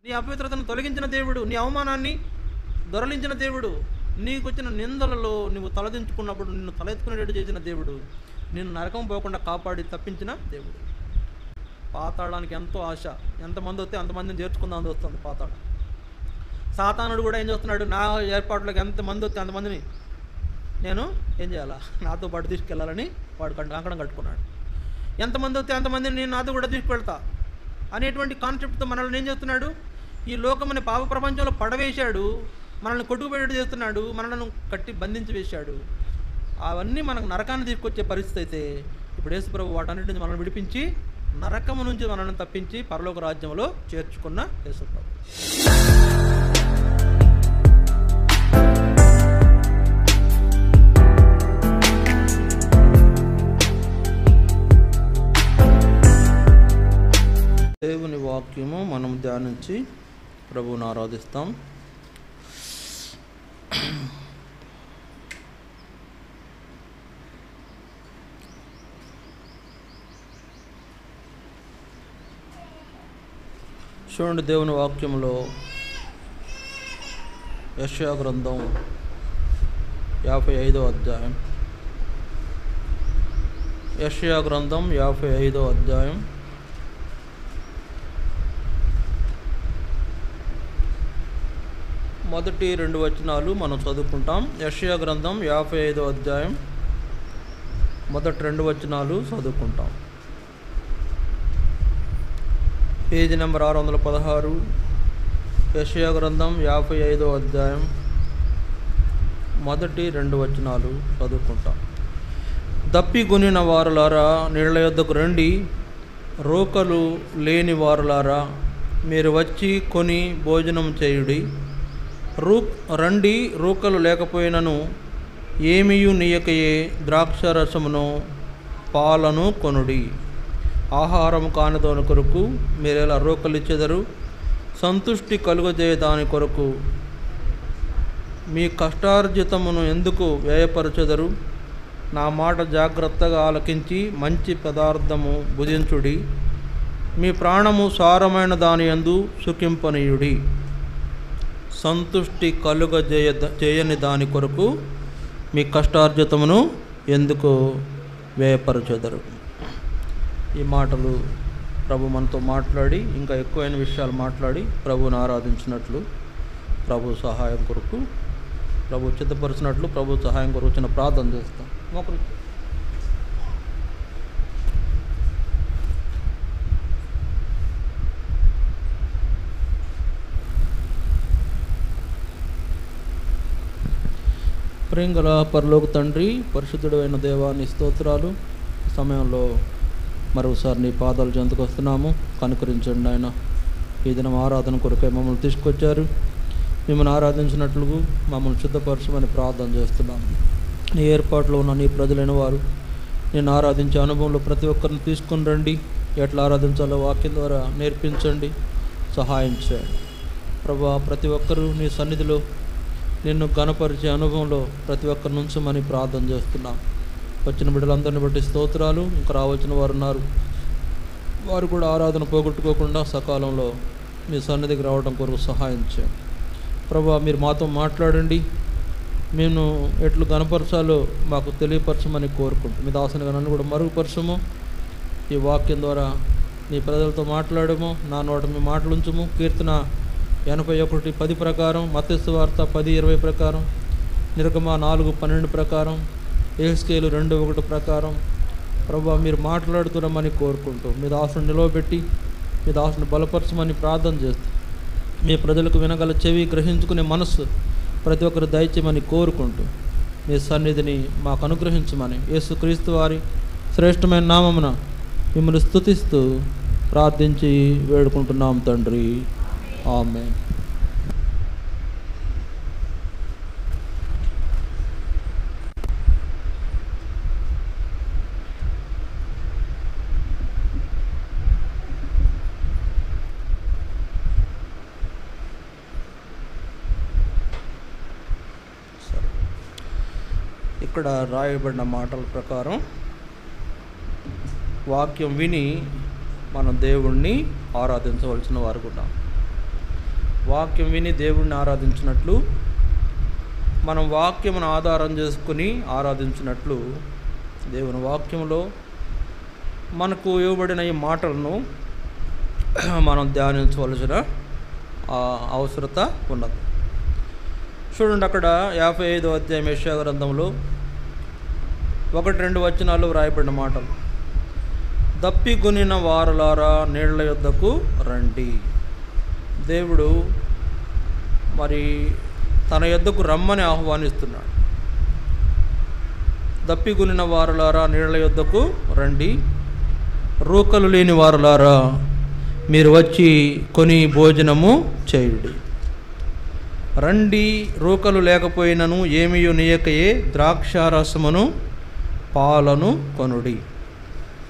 నీ అపవిత్రతను తొలగించిన దేవుడు, నీ అవమానాన్ని దొరలించిన దేవుడు, నీకు వచ్చిన నిందలలో నువ్వు తలదించుకున్నప్పుడు నిన్ను తలెత్తుకునేటట్టు చేసిన దేవుడు, నిన్ను నరకం పోకుండా కాపాడి తప్పించిన దేవుడు. పాతాళానికి ఎంతో ఆశ, ఎంతమంది వస్తే అంతమందిని చేర్చుకుందామని వస్తుంది పాతాళం. సాతానుడు కూడా ఏం చేస్తున్నాడు, నా ఏర్పాట్లోకి ఎంతమంది వస్తే అంతమందిని నేను ఏం చేయాలా, నాతో పాటు తీసుకెళ్ళాలని వాడు కంకణం కట్టుకున్నాడు. ఎంతమంది వస్తే అంతమందిని నేను నాతో కూడా తీసుకువెళ్తా అనేటువంటి కాన్సెప్ట్తో మనల్ని ఏం చేస్తున్నాడు, ఈ లోకమని పాప ప్రపంచంలో పడవేశాడు, మనల్ని కొట్టుకుపోయేటట్టు చేస్తున్నాడు, మనల్ని కట్టి బంధించి వేశాడు. అవన్నీ మనకు నరకాన్ని తీసుకొచ్చే పరిస్థితి అయితే ఇప్పుడు యేసు ప్రభు వాటన్నిటి నుంచి మనల్ని విడిపించి నరకము నుంచి మనల్ని తప్పించి పరలోక రాజ్యంలో చేర్చుకున్న యేసు ప్రభు. దేవుని వాక్యము మనం ధ్యానించి ప్రభువుని ఆరాధిస్తాం. చూడండి, దేవుని వాక్యంలో యెషయా గ్రంథం 55వ అధ్యాయం. యెషయా గ్రంథం 55వ అధ్యాయం మొదటి 2 వచనాలు మనం చదువుకుంటాం. యెషయా గ్రంథం 55వ అధ్యాయం మొదటి 2 వచనాలు చదువుకుంటాం. Page number 616. యెషయా గ్రంథం 55వ అధ్యాయం మొదటి 2 వచనాలు చదువుకుంటాం. దప్పిగొనిన వారులారా నీళ్ల యొద్దకు రండి, రోకలు లేని వారులారా మీరు వచ్చి కొని భోజనం చేయుడి. రండి, రూకలు లేకపోయినను ఏమియు నీయకయే ద్రాక్షరసమును పాలను కొనుడి. ఆహారము కానిదాని కొరకు మీరెలా రూకలిచ్చెదరు? సంతుష్టి కలుగజేయ దాని కొరకు మీ కష్టార్జితమును ఎందుకు వ్యయపరచెదరు? నా మాట జాగ్రత్తగా ఆలకించి మంచి పదార్థము భుజించుడి. మీ ప్రాణము సారమైన దాని యందు సుఖింపనీయుడి. సంతుష్టి చేయని దాని కొరకు మీ కష్టార్జితమును ఎందుకు వ్యయపరచెదరు? ఈ మాటలు ప్రభు మనతో మాట్లాడి ఇంకా ఎక్కువైన విషయాలు మాట్లాడి ప్రభువుని ఆరాధించినట్లు, ప్రభు సహాయం కొరకు, ప్రభు చిత్తపరిచినట్లు ప్రభు సహాయం కొరకు చిన్న ప్రార్థన చేస్తాం. ప్రేంగల పరలోక తండ్రి, పరిశుద్ధుడు అయిన దేవాన్ని స్తోత్రాలు. సమయంలో మరోసారి నీ పాదాలు చెంతకు వస్తున్నాము. కనుకరించండి ఆయన. ఈ దినం ఆరాధన కొరకే మమ్మల్ని తీసుకొచ్చారు. మిమ్మల్ని ఆరాధించినట్లు మమ్మల్ని శుద్ధపరచమని ప్రార్థన చేస్తున్నాము. నీ ఏర్పాట్లో ఉన్న నీ ప్రజలైన వారు నేను ఆరాధించే అనుభవంలో ప్రతి ఒక్కరిని తీసుకుని రండి. ఎట్లా ఆరాధించాలో వాక్యం ద్వారా నేర్పించండి, సహాయం చేయండి. ప్రభువా, ప్రతి ఒక్కరూ నీ సన్నిధిలో నిన్ను ఘనపరిచే అనుభవంలో ప్రతి ఒక్కరి నుంచి మని ప్రార్థన చేస్తున్నాం. వచ్చిన బిడ్డలందరిని బట్టి స్తోత్రాలు. ఇంకా రావాల్సిన వారు ఉన్నారు, వారు కూడా ఆరాధన పోగొట్టుకోకుండా సకాలంలో మీ సన్నిధికి రావడం కొరకు సహాయం చేయండి. ప్రభువా, మీరు మాతో మాట్లాడండి. మేము ఎట్లు ఘనపరచాలో మాకు తెలియపరచమని కోరుకుంటాం. మీ దాసునిగా నన్ను కూడా మరుగుపరచము. ఈ వాక్యం ద్వారా నీ ప్రజలతో మాట్లాడము. నా నోట మీ మాటలు ఉంచుము. కీర్తన 81:10 ప్రకారం, మత్తయి సువార్త 10:20 ప్రకారం, నిర్గమ 4:12 ప్రకారం, యెహెజ్కేలు 2:1 ప్రకారం ప్రభువా మీరు మాట్లాడుతున్నామని కోరుకుంటూ మీ దాసుని నిలవబెట్టి మీ దాసుని బలపరచమని ప్రార్థన చేస్తూ మీ ప్రజలకు వినగల చెవి, గ్రహించుకునే మనస్సు ప్రతి ఒక్కరు దయచేయమని కోరుకుంటూ మీ సన్నిధిని మాకు అనుగ్రహించమని యేసుక్రీస్తు వారి శ్రేష్టమైన నామమున మిమ్మల్ని స్తుతిస్తూ ప్రార్థించి వేడుకుంటున్నాం తండ్రి. ఆమేన్. ఇక్కడ రాయబడిన మాటల ప్రకారం వాక్యం విని మనం దేవుణ్ణి ఆరాధించవలసిన వారు కూడా వాక్యం విని దేవుణ్ణి ఆరాధించినట్లు, మనం వాక్యమును ఆధారం చేసుకుని ఆరాధించినట్లు, దేవుని వాక్యంలో మనకు ఇవ్వబడిన ఈ మాటలను మనం ధ్యానించవలసిన అవసరత ఉన్నది. చూడండి, అక్కడ 55వ అధ్యాయం యెషయా గ్రంథంలో 1-2 వచనాలు వ్రాయబడిన మాటలు. దప్పిగొనిన వారలారా నీళ్ల యొద్దకు రండి. దేవుడు మరి తన యొద్దకు రమ్మని ఆహ్వానిస్తున్నాడు. దప్పిగొనిన వారలారా నీళ్ల యొద్దకు రండి, రూకలు లేని వారలారా మీరు వచ్చి కొని భోజనము చేయుడి. రండి, రూకలు లేకపోయినను ఏమియు నీయకయే ద్రాక్షారసమును పాలను కొనుడి.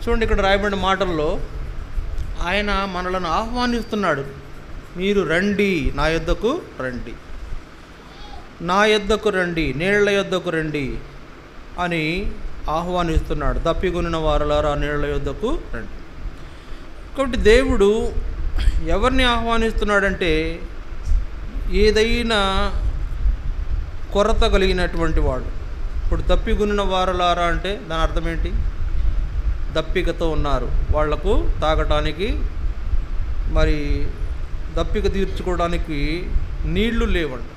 చూడండి, ఇక్కడ రాయబడిన మాటల్లో ఆయన మనలను ఆహ్వానిస్తున్నాడు. మీరు రండి, నా యొద్దకు రండి, నా యొద్దకు రండి, నీళ్ల యొద్దకు రండి అని ఆహ్వానిస్తున్నాడు. దప్పిగొనిన వారలారా నీళ్ల యొద్దకు రండి. కాబట్టి దేవుడు ఎవరిని ఆహ్వానిస్తున్నాడంటే, ఏదైనా కొరత కలిగినటువంటి వాడు. ఇప్పుడు దప్పిగొనిన వారలారా అంటే దాని అర్థం ఏంటి? దప్పికతో ఉన్నారు, వాళ్లకు తాగటానికి మరి దప్పిక తీర్చుకోవడానికి నీళ్లు లేవండి.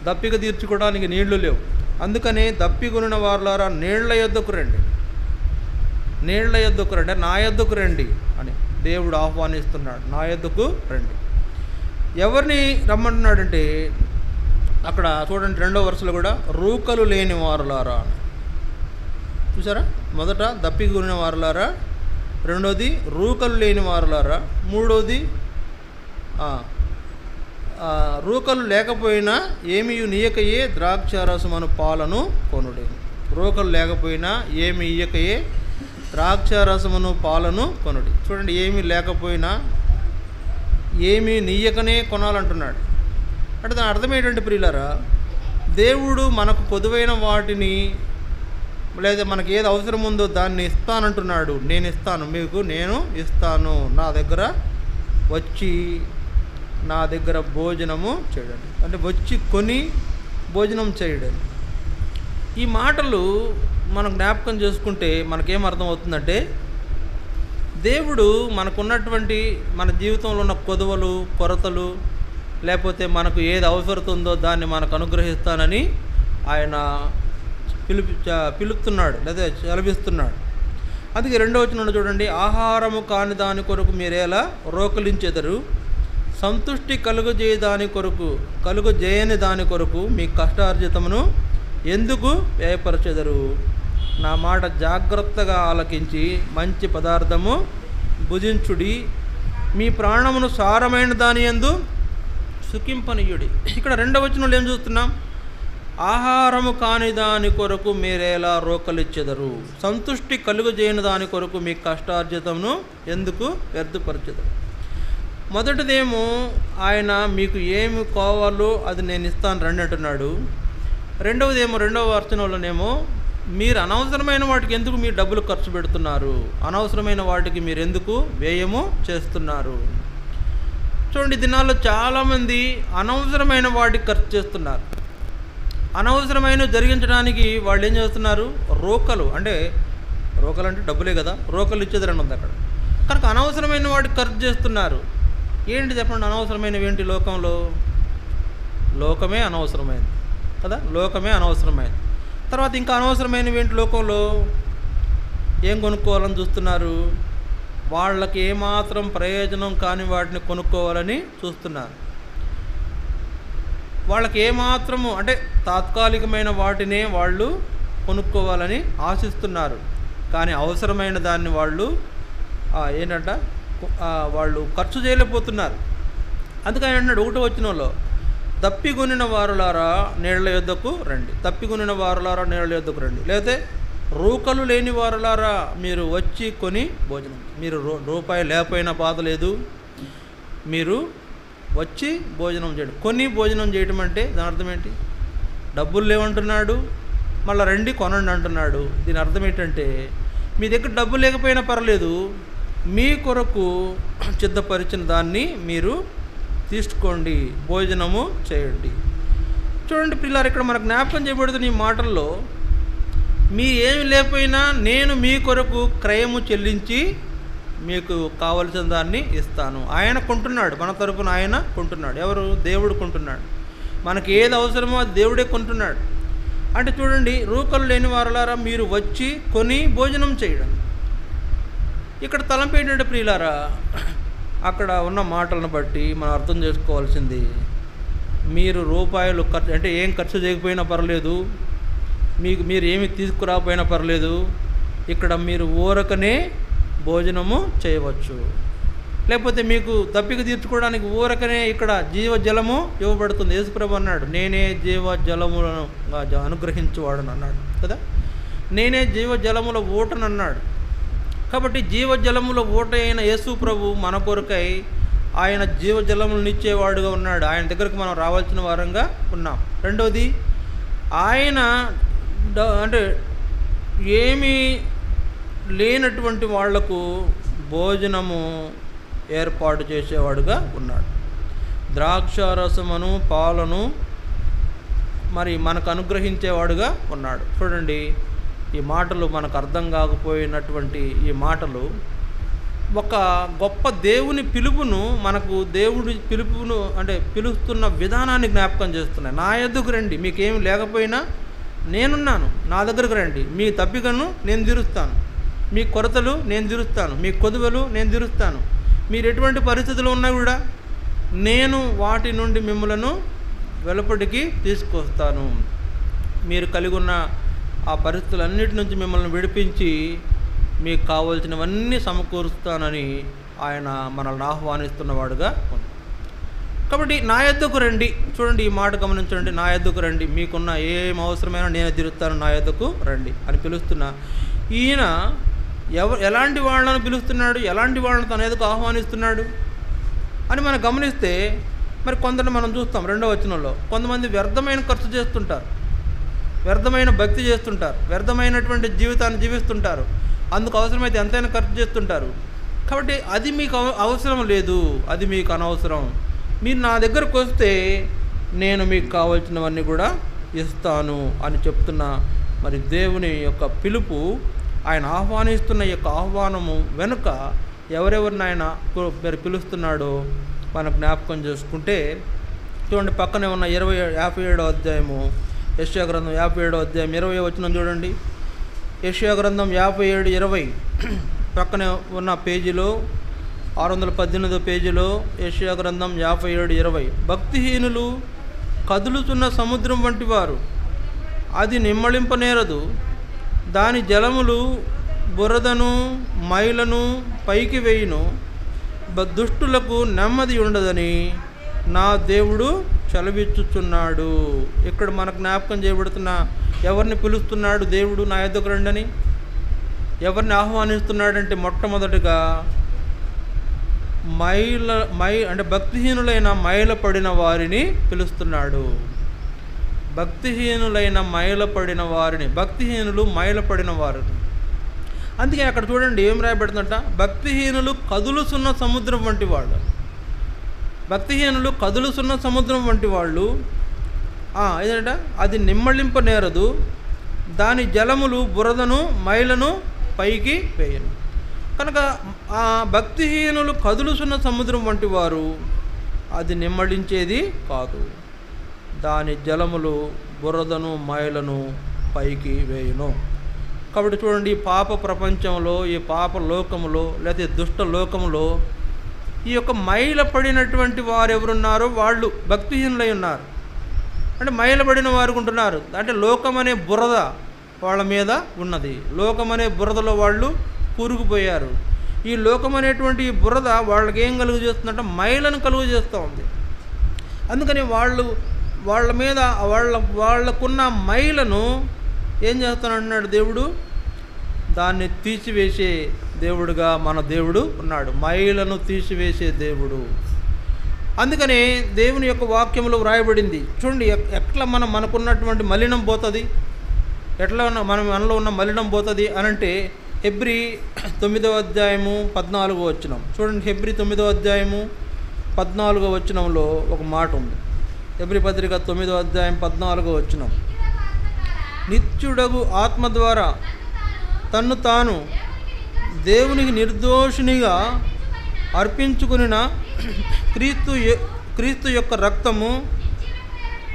దప్పిక తీర్చుకోవడానికి నీళ్లు లేవు. అందుకనే దప్పిగొనిన వారలారా నీళ్ల యొద్దకు రండి, నీళ్ల యొద్దకు రండి, నా యొద్దకు రండి అని దేవుడు ఆహ్వానిస్తున్నాడు. నా యొద్దకు రండి. ఎవరిని రమ్మంటున్నాడంటే, అక్కడ చూడండి 2వ వరుసలో కూడా రూకలు లేని వారులారా. చూసారా? మొదట దప్పిగొనిన వారులారా, రెండోది రూకలు లేని వారులారా, మూడోది రూకలు లేకపోయినా ఏమి నీయకయే ద్రాక్షారసమును పాలను కొనుడి. రూకలు లేకపోయినా ఏమి ఇయ్యకయే ద్రాక్షారసమును పాలను కొనుడి. చూడండి, ఏమీ లేకపోయినా ఏమీ నీయకనే కొనాలంటున్నాడు. అంటే దాని అర్థం ఏంటంటే ప్రియులారా, దేవుడు మనకు కొదువైన వాటిని లేదా మనకి ఏది అవసరం ఉందో దాన్ని ఇస్తానంటున్నాడు. నేను ఇస్తాను, మీకు నేను ఇస్తాను, నా దగ్గర వచ్చి నా దగ్గర భోజనము చేయడండి, అంటే వచ్చి కొని భోజనం చేయడం. ఈ మాటలు మనం జ్ఞాపకం చేసుకుంటే మనకేం అర్థమవుతుందంటే, దేవుడు మనకున్నటువంటి మన జీవితంలో ఉన్న కొదువలు, కొరతలు, లేకపోతే మనకు ఏది అవసరం ఉందో దాన్ని మనకు అనుగ్రహిస్తానని ఆయన పిలుపుతున్నాడు లేదా సెలవిస్తున్నాడు. అందుకే 2వ వచనం చూడండి, ఆహారము కాని దాని కొరకు మీరేలా రోకలించెదరు, సంతుష్టి కలుగజేయని దాని కొరకు మీ కష్టార్జితమును ఎందుకు వ్యయపరచెదరు. నా మాట జాగ్రత్తగా ఆలకించి మంచి పదార్థము భుజించుడి, మీ ప్రాణమును సారమైన దాని యందు సుఖింపనీయుడి. ఇక్కడ 2వ వచనంలో ఏం చూస్తున్నాం? ఆహారము కాని దాని కొరకు మీరేలా రోకలిచ్చెదరు, సంతుష్టి కలుగజేయని దాని కొరకు మీ కష్టార్జితమును ఎందుకు వ్యర్థపరచెదరు. మొదటిదేమో ఆయన మీకు ఏమి కావాలో అది నేను ఇస్తాను రండి అంటున్నాడు. రెండవదేమో 2వ వచనంలోనేమో మీరు అనవసరమైన వాటికి ఎందుకు మీరు డబ్బులు ఖర్చు పెడుతున్నారు, అనవసరమైన వాటికి మీరు ఎందుకు వ్యయము చేస్తున్నారు. చూడండి, దినాల్లో చాలామంది అనవసరమైన వాటికి ఖర్చు చేస్తున్నారు. అనవసరమైన జరిగించడానికి వాళ్ళు ఏం చేస్తున్నారు? రోకలు అంటే డబ్బులే కదా, రోకలు ఇచ్చేదని ఉంది అక్కడ. కనుక అనవసరమైన వాటికి ఖర్చు చేస్తున్నారు. ఏంటి చెప్పండి? అనవసరమైనవి ఏంటి లోకంలో? లోకమే అనవసరమైనది కదా, లోకమే అనవసరమైనది. తర్వాత ఇంకా అనవసరమైనవి ఏంటి లోకంలో? ఏం కొనుక్కోవాలని చూస్తున్నారు? వాళ్ళకి ఏమాత్రం ప్రయోజనం కాని వాటిని కొనుక్కోవాలని చూస్తున్నారు. వాళ్ళకి ఏమాత్రము అంటే తాత్కాలికమైన వాటినే వాళ్ళు కొనుక్కోవాలని ఆశిస్తున్నారు. కానీ అవసరమైన దాన్ని వాళ్ళు వాళ్ళు ఖర్చు చేయలేకపోతున్నారు. అందుకని అన్నాడు 1వ వచనంలో, దప్పిగొనిన వారులారా నీళ్ల యొద్దకు రండి, దప్పిగొనిన వారులారా నీళ్ల యొద్దకు రండి. లేకపోతే రూకలు లేని వారులారా మీరు వచ్చి కొని భోజనం. మీరు రూపాయి లేకపోయినా బాధ లేదు, మీరు వచ్చి భోజనం చేయడం. కొని భోజనం చేయడం అంటే దాని అర్థం ఏంటి? డబ్బులు లేవంటున్నాడు, మళ్ళీ రండి కొనండి అంటున్నాడు. దీని అర్థం ఏంటంటే, మీ దగ్గర డబ్బు లేకపోయినా పర్లేదు, మీ కొరకు సిద్ధపరిచిన దాన్ని మీరు తీసుకోండి, భోజనము చేయండి. చూడండి పిల్లలు, ఇక్కడ మనకు జ్ఞాపకం చేయబడుతున్న ఈ మాటల్లో, మీ ఏమి లేకపోయినా నేను మీ కొరకు క్రయము చెల్లించి మీకు కావలసిన దాన్ని ఇస్తాను. ఆయన కొంటున్నాడు, మన తరపున ఆయన కొంటున్నాడు. ఎవరు? దేవుడు కొంటున్నాడు. మనకి ఏది అవసరమో అది దేవుడే కొంటున్నాడు. అంటే చూడండి, రూకలు లేని వారలారా మీరు వచ్చి కొని భోజనం చేయడం. ఇక్కడ తలంపు ఏంటంటే ప్రియులారా, అక్కడ ఉన్న మాటలను బట్టి మనం అర్థం చేసుకోవాల్సింది, మీరు రూపాయలు ఖర్చు అంటే ఏం ఖర్చు చేయకపోయినా పర్లేదు, మీరు ఏమి తీసుకురాకపోయినా పర్లేదు, ఇక్కడ మీరు ఊరకనే భోజనము చేయవచ్చు. లేకపోతే మీకు దప్పిక తీర్చుకోవడానికి ఊరకనే ఇక్కడ జీవజలము ఇవ్వబడుతుంది. యేసుప్రభు అన్నాడు, నేనే జీవజలములను అనుగ్రహించువాడని అన్నాడు కదా, నేనే జీవజలముల ఊటను అన్నాడు. కాబట్టి జీవజలముల ఊట అయిన యేసుప్రభు మన కొరకై ఆయన జీవజలములను ఇచ్చేవాడుగా ఉన్నాడు. ఆయన దగ్గరకు మనం రావాల్సిన వారంగా ఉన్నాం. రెండవది, ఆయన అంటే ఏమీ లేనటువంటి వాళ్లకు భోజనము ఏర్పాటు చేసేవాడుగా ఉన్నాడు. ద్రాక్షారసమును పాలను మరి మనకు అనుగ్రహించేవాడుగా ఉన్నాడు. చూడండి, ఈ మాటలు మనకు అర్థం కాకపోయినటువంటి ఈ మాటలు ఒక గొప్ప దేవుని పిలుపును, మనకు దేవుడి పిలుపును అంటే పిలుస్తున్న విధానాన్ని జ్ఞాపకం చేస్తున్నాయి. నా యొద్దకు రండి, మీకేమి లేకపోయినా నేనున్నాను, నా దగ్గరకు రండి, మీ తప్పికను నేను తీరుస్తాను, మీ కొరతలు నేను తీరుస్తాను, మీ కొదువలు నేను తీరుస్తాను, మీరు ఎటువంటి పరిస్థితులు ఉన్నా కూడా నేను వాటి నుండి మిమ్మలను వెలుపటికి తీసుకొస్తాను, మీరు కలిగి ఉన్న ఆ పరిస్థితులన్నిటి నుంచి మిమ్మల్ని విడిపించి మీకు కావాల్సినవన్నీ సమకూరుస్తానని ఆయన మనల్ని ఆహ్వానిస్తున్నవాడుగా ఉంది. కాబట్టి నా యొద్దకు రండి. చూడండి, ఈ మాట గమనించండి, నా యొద్దకు రండి, మీకున్న ఏం అవసరమైనా నేను తీరుస్తాను, నా యొద్దకు రండి అని పిలుస్తున్నా. ఈయన ఎలాంటి వాళ్ళను పిలుస్తున్నాడు, ఎలాంటి వాళ్ళని తన ఎదుకు ఆహ్వానిస్తున్నాడు అని మనం గమనిస్తే, మరి కొందరిని మనం చూస్తాం. 2వ వచనంలో కొంతమంది వ్యర్థమైన ఖర్చు చేస్తుంటారు, వ్యర్థమైన భక్తి చేస్తుంటారు, వ్యర్థమైనటువంటి జీవితాన్ని జీవిస్తుంటారు, అందుకు అవసరమైతే ఎంతైనా ఖర్చు చేస్తుంటారు. కాబట్టి అది మీకు అవసరం లేదు, అది మీకు అనవసరం. మీరు నా దగ్గరకు వస్తే నేను మీకు కావాల్సినవన్నీ కూడా ఇస్తాను అని చెప్తున్న మరి దేవుని యొక్క పిలుపు, ఆయన ఆహ్వానిస్తున్న యొక్క ఆహ్వానము వెనుక ఎవరెవరిని ఆయన మరి పిలుస్తున్నాడో మనం జ్ఞాపకం చేసుకుంటే, చూడండి పక్కనే ఉన్న 57వ అధ్యాయము, యెషయా గ్రంథం 57వ అధ్యాయం 20వ వచనం చూడండి. యెషయా గ్రంథం 57:20 పక్కనే ఉన్న పేజీలో 618వ పేజీలో యెషయా గ్రంథం 57:20, భక్తిహీనులు కదులుతున్న సముద్రం వంటి వారు, అది నిమ్మళింపనేరదు, దాని జలములు బురదను మైలను పైకి వేయును, దుష్టులకు నెమ్మది ఉండదని నా దేవుడు చలవిచ్చుచున్నాడు. ఇక్కడ మనకు జ్ఞాపకం చేయబడుతున్న ఎవరిని పిలుస్తున్నాడు దేవుడు నా యొద్దకు రండని? ఎవరిని ఆహ్వానిస్తున్నాడంటే మొట్టమొదటిగా అంటే భక్తిహీనులైన మైలపడిన వారిని పిలుస్తున్నాడు. భక్తిహీనులైన మైలపడిన వారిని, భక్తిహీనులు మైలపడిన వారిని. అందుకే అక్కడ చూడండి ఏం రాయబడుతుందంట, భక్తిహీనులు కదులుసున్న సముద్రం వంటి వాళ్ళు. భక్తిహీనులు కదులుసున్న సముద్రం వంటి వాళ్ళు ఏదంట, అది నిమ్మళింపనేరదు, దాని జలములు బురదను మైలను పైకి వేయను. కనుక ఆ భక్తిహీనులు కదులుసున్న సముద్రం వంటి వారు, అది నిమ్మళించేది కాదు, దాని జలములు బురదను మైలను పైకి వేయును. కాబట్టి చూడండి, ఈ పాప ప్రపంచంలో, ఈ పాప లోకములో, లేకపోతే దుష్ట లోకములో ఈ యొక్క మైలపడినటువంటి వారు ఎవరున్నారో వాళ్ళు భక్తిహీనులై ఉన్నారు. అంటే మైలపడిన వారు ఉంటున్నారు. అంటే లోకం అనే బురద వాళ్ళ మీద ఉన్నది. లోకం అనే బురదలో వాళ్ళు కూరుకుపోయారు. ఈ లోకం అనేటువంటి ఈ బురద వాళ్ళకి ఏం కలుగు చేస్తుందంటే మైలను కలుగు చేస్తూ ఉంది. అందుకని వాళ్ళ మీద వాళ్ళకున్న మైలను ఏం చేస్తానంటున్నాడు దేవుడు, దాన్ని తీసివేసే దేవుడుగా మన దేవుడు ఉన్నాడు. మైలను తీసివేసే దేవుడు. అందుకని దేవుని యొక్క వాక్యంలో వ్రాయబడింది. చూడండి ఎట్లా మనకున్నటువంటి మలినం పోతుంది, ఎట్లా మనలో ఉన్న మలినం పోతుంది అనంటే హెబ్రీ 9వ అధ్యాయము 14వ వచనం చూడండి. హెబ్రీ 9వ అధ్యాయము 14వ వచనంలో ఒక మాట ఉంది. హెబ్రీ పత్రిక 9వ అధ్యాయం 14వ వచనం. నిత్యుడగు ఆత్మ ద్వారా తన్ను తాను దేవునికి నిర్దోషినిగా అర్పించుకునిన క్రీస్తు యొక్క రక్తము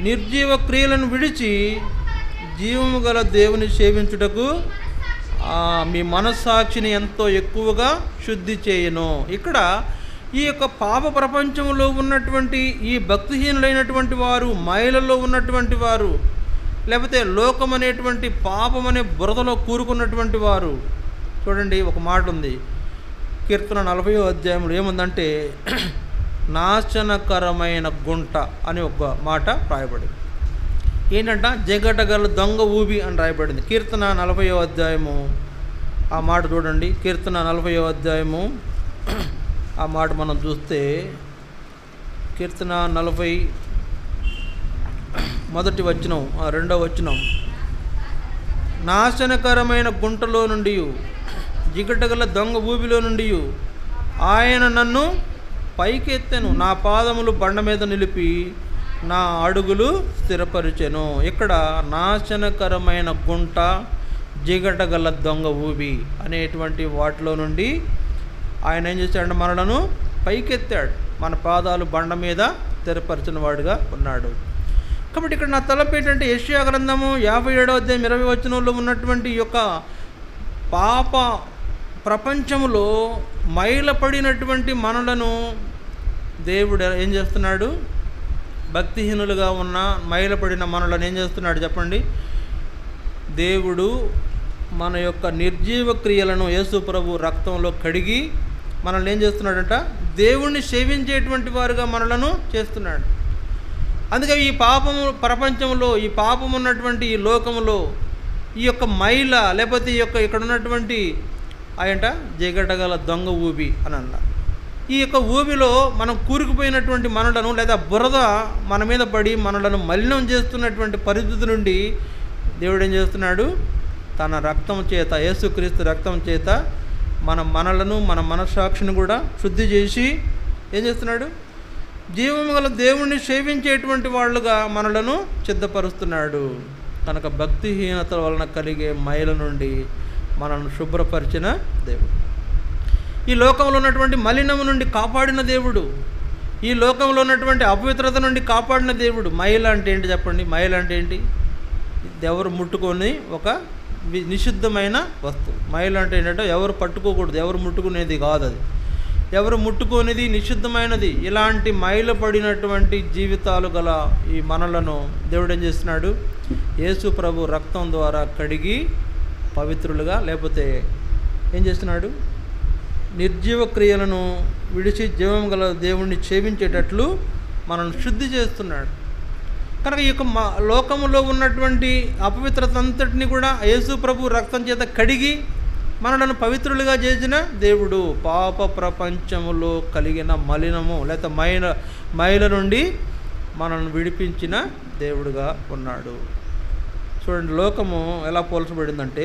నిర్జీవ క్రియలను విడిచి జీవము గల దేవుని సేవించుటకు మీ మనస్సాక్షిని ఎంతో ఎక్కువగా శుద్ధి చేయను. ఇక్కడ ఈ యొక్క పాప ప్రపంచంలో ఉన్నటువంటి ఈ భక్తిహీనులైనటువంటి వారు, మైలలో ఉన్నటువంటి వారు, లేకపోతే లోకం అనేటువంటి పాపం అనే బురదలో కూరుకున్నటువంటి వారు, చూడండి ఒక మాట ఉంది కీర్తన 40వ అధ్యాయంలో ఏముందంటే నాశనకరమైన గుంట అని ఒక మాట రాయబడింది. ఏంటంట? జగటగల దొంగ ఊబి అని రాయబడింది కీర్తన 40వ అధ్యాయము. ఆ మాట చూడండి, కీర్తన 40వ అధ్యాయము ఆ మాట మనం చూస్తే కీర్తన 40 మొదటి వచనం, 2వ వచనం. నాశనకరమైన గుంటలో నుండి, జిగటగల దొంగ ఊబిలో నుండి ఆయన నన్ను పైకెత్తెను, నా పాదములు బండ మీద నిలిపి నా అడుగులు స్థిరపరిచెను. ఇక్కడ నాశనకరమైన గుంట, జిగటగల దొంగ ఊబి అనేటువంటి వాటిలో నుండి ఆయన ఏం చేశాడు? మనలను పైకెత్తాడు, మన పాదాలు బండ మీద స్థిరపరిచిన వాడుగా ఉన్నాడు. కాబట్టి ఇక్కడ నా తలపు ఏంటంటే యెషయా గ్రంథము 57వ అధ్యాయం 20వ వచనంలో ఉన్నటువంటి ఈ యొక్క పాప ప్రపంచంలో మైలపడినటువంటి మనలను దేవుడు ఏం చేస్తున్నాడు? భక్తిహీనులుగా ఉన్న మైలపడిన మనలను ఏం చేస్తున్నాడు చెప్పండి? దేవుడు మన యొక్క నిర్జీవ క్రియలను యేసు ప్రభు రక్తంలో కడిగి మనల్ని ఏం చేస్తున్నాడంట? దేవుణ్ణి సేవించేటువంటి వారుగా మనలను చేస్తున్నాడు. అందుకే ఈ పాపము ప్రపంచంలో, ఈ పాపం ఉన్నటువంటి ఈ లోకంలో ఈ యొక్క మైల, లేకపోతే ఈ యొక్క ఇక్కడ ఉన్నటువంటి ఆయనంట జిగటగల దొంగ ఊబి అని అన్నారు. ఈ యొక్క ఊబిలో మనం కూరుకుపోయినటువంటి మనలను, లేదా బురద మన మీద పడి మనలను మలినం చేస్తున్నటువంటి పరిస్థితి నుండి దేవుడు ఏం చేస్తున్నాడు? తన రక్తం చేత, యేసుక్రీస్తు రక్తం చేత మనలను, మన మనస్సాక్షిని కూడా శుద్ధి చేసి ఏం చేస్తున్నాడు? జీవము గల దేవుణ్ణి సేవించేటువంటి వాళ్ళుగా మనలను సిద్ధపరుస్తున్నాడు. కనుక భక్తిహీనత వలన కలిగే మైల నుండి మనల్ని శుభ్రపరిచిన దేవుడు, ఈ లోకంలో ఉన్నటువంటి మలినము నుండి కాపాడిన దేవుడు, ఈ లోకంలో ఉన్నటువంటి అపవిత్రత నుండి కాపాడిన దేవుడు. మైల అంటే ఏంటి చెప్పండి? మైల అంటే ఏంటి? ఎవరు ముట్టుకొని ఒక నిషిద్ధమైన వస్తువు. మైల అంటే ఏంటంటే ఎవరు పట్టుకోకూడదు, ఎవరు ముట్టుకునేది కాదు, అది ఎవరు ముట్టుకునేది నిషిద్ధమైనది. ఇలాంటి మైల పడినటువంటి జీవితాలు గల ఈ మనలను దేవుడు ఏం చేస్తున్నాడు? యేసు ప్రభు రక్తం ద్వారా కడిగి పవిత్రులుగా, లేకపోతే ఏం చేస్తున్నాడు? నిర్జీవ క్రియలను విడిచి జీవం గల దేవుణ్ణి సేవించేటట్లు మనల్ని శుద్ధి చేస్తున్నాడు. కనుక ఈ యొక్క లోకములో ఉన్నటువంటి అపవిత్రత అంతటిని కూడా యేసు ప్రభు రక్తం చేత కడిగి మనలను పవిత్రులుగా చేసిన దేవుడు. పాప ప్రపంచములో కలిగిన మలినము లేదా మైల నుండి మనల్ని విడిపించిన దేవుడుగా ఉన్నాడు. చూడండి, లోకము ఎలా పోల్చబడిందంటే,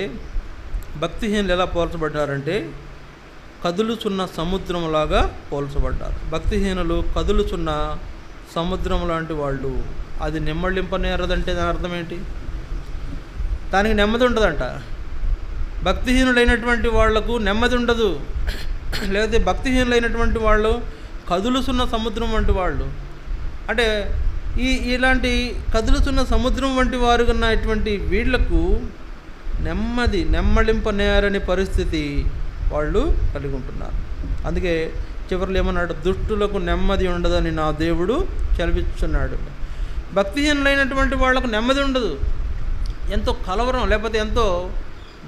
భక్తిహీనులు ఎలా పోల్చబడ్డారంటే కదులుచున్న సముద్రంలాగా పోల్చబడ్డారు. భక్తిహీనులు కదులుచున్న సముద్రం లాంటి వాళ్ళు. అది నెమ్మళింపనేరదంటే దాని అర్థం ఏంటి? దానికి నెమ్మది ఉండదంట. భక్తిహీనులైనటువంటి వాళ్లకు నెమ్మది ఉండదు. లేకపోతే భక్తిహీనులైనటువంటి వాళ్ళు కదులుచున్న సముద్రం వంటి వాళ్ళు. అంటే ఇలాంటి కదులుచున్న సముద్రం వంటి వారు ఉన్నటువంటి వీళ్లకు నెమ్మళింపనేరని పరిస్థితి వాళ్ళు కలిగి ఉంటున్నారు. అందుకే చివరిలో ఏమన్నాడు? దుష్టులకు నెమ్మది ఉండదని నా దేవుడు చలివిస్తున్నాడు. భక్తిహీనులైనటువంటి వాళ్లకు నెమ్మది ఉండదు. ఎంతో కలవరం, లేకపోతే ఎంతో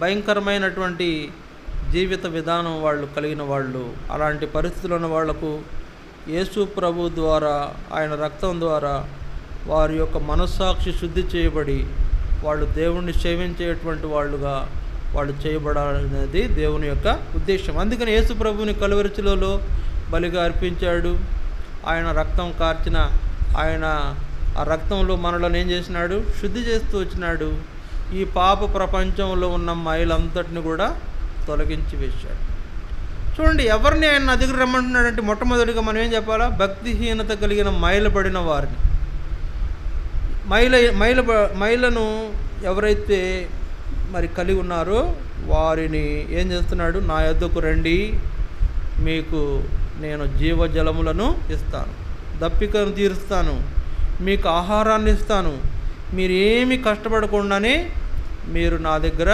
భయంకరమైనటువంటి జీవిత విధానం వాళ్ళు కలిగిన వాళ్ళు. అలాంటి పరిస్థితులు ఉన్న వాళ్లకు యేసు ప్రభు ద్వారా, ఆయన రక్తం ద్వారా వారి యొక్క మనస్సాక్షి శుద్ధి చేయబడి వాళ్ళు దేవుణ్ణి సేవించేటువంటి వాళ్ళుగా వాళ్ళు చేయబడాలనేది దేవుని యొక్క ఉద్దేశం. అందుకని యేసు ప్రభువుని కలువరి శిలువలో బలిగా అర్పించాడు. ఆయన రక్తం కార్చిన ఆయన ఆ రక్తంలో మనలను ఏం చేసినాడు? శుద్ధి చేస్తూ వచ్చినాడు. ఈ పాప ప్రపంచంలో ఉన్న మైలంతటిని కూడా తొలగించి వేశాడు. చూడండి, ఎవరిని ఆయన నా దగ్గర రమ్మంటున్నాడంటే మొట్టమొదటిగా మనం ఏం చెప్పాలా? భక్తిహీనత కలిగిన మైలపడిన వారిని. మైలను ఎవరైతే మరి కలిగి ఉన్నారో వారిని ఏం చేస్తున్నాడు? నా యొద్దకు రండి, మీకు నేను జీవజలములను ఇస్తాను, దప్పికను తీరుస్తాను, మీకు ఆహారాన్ని ఇస్తాను, మీరు ఏమి కష్టపడకుండానే మీరు నా దగ్గర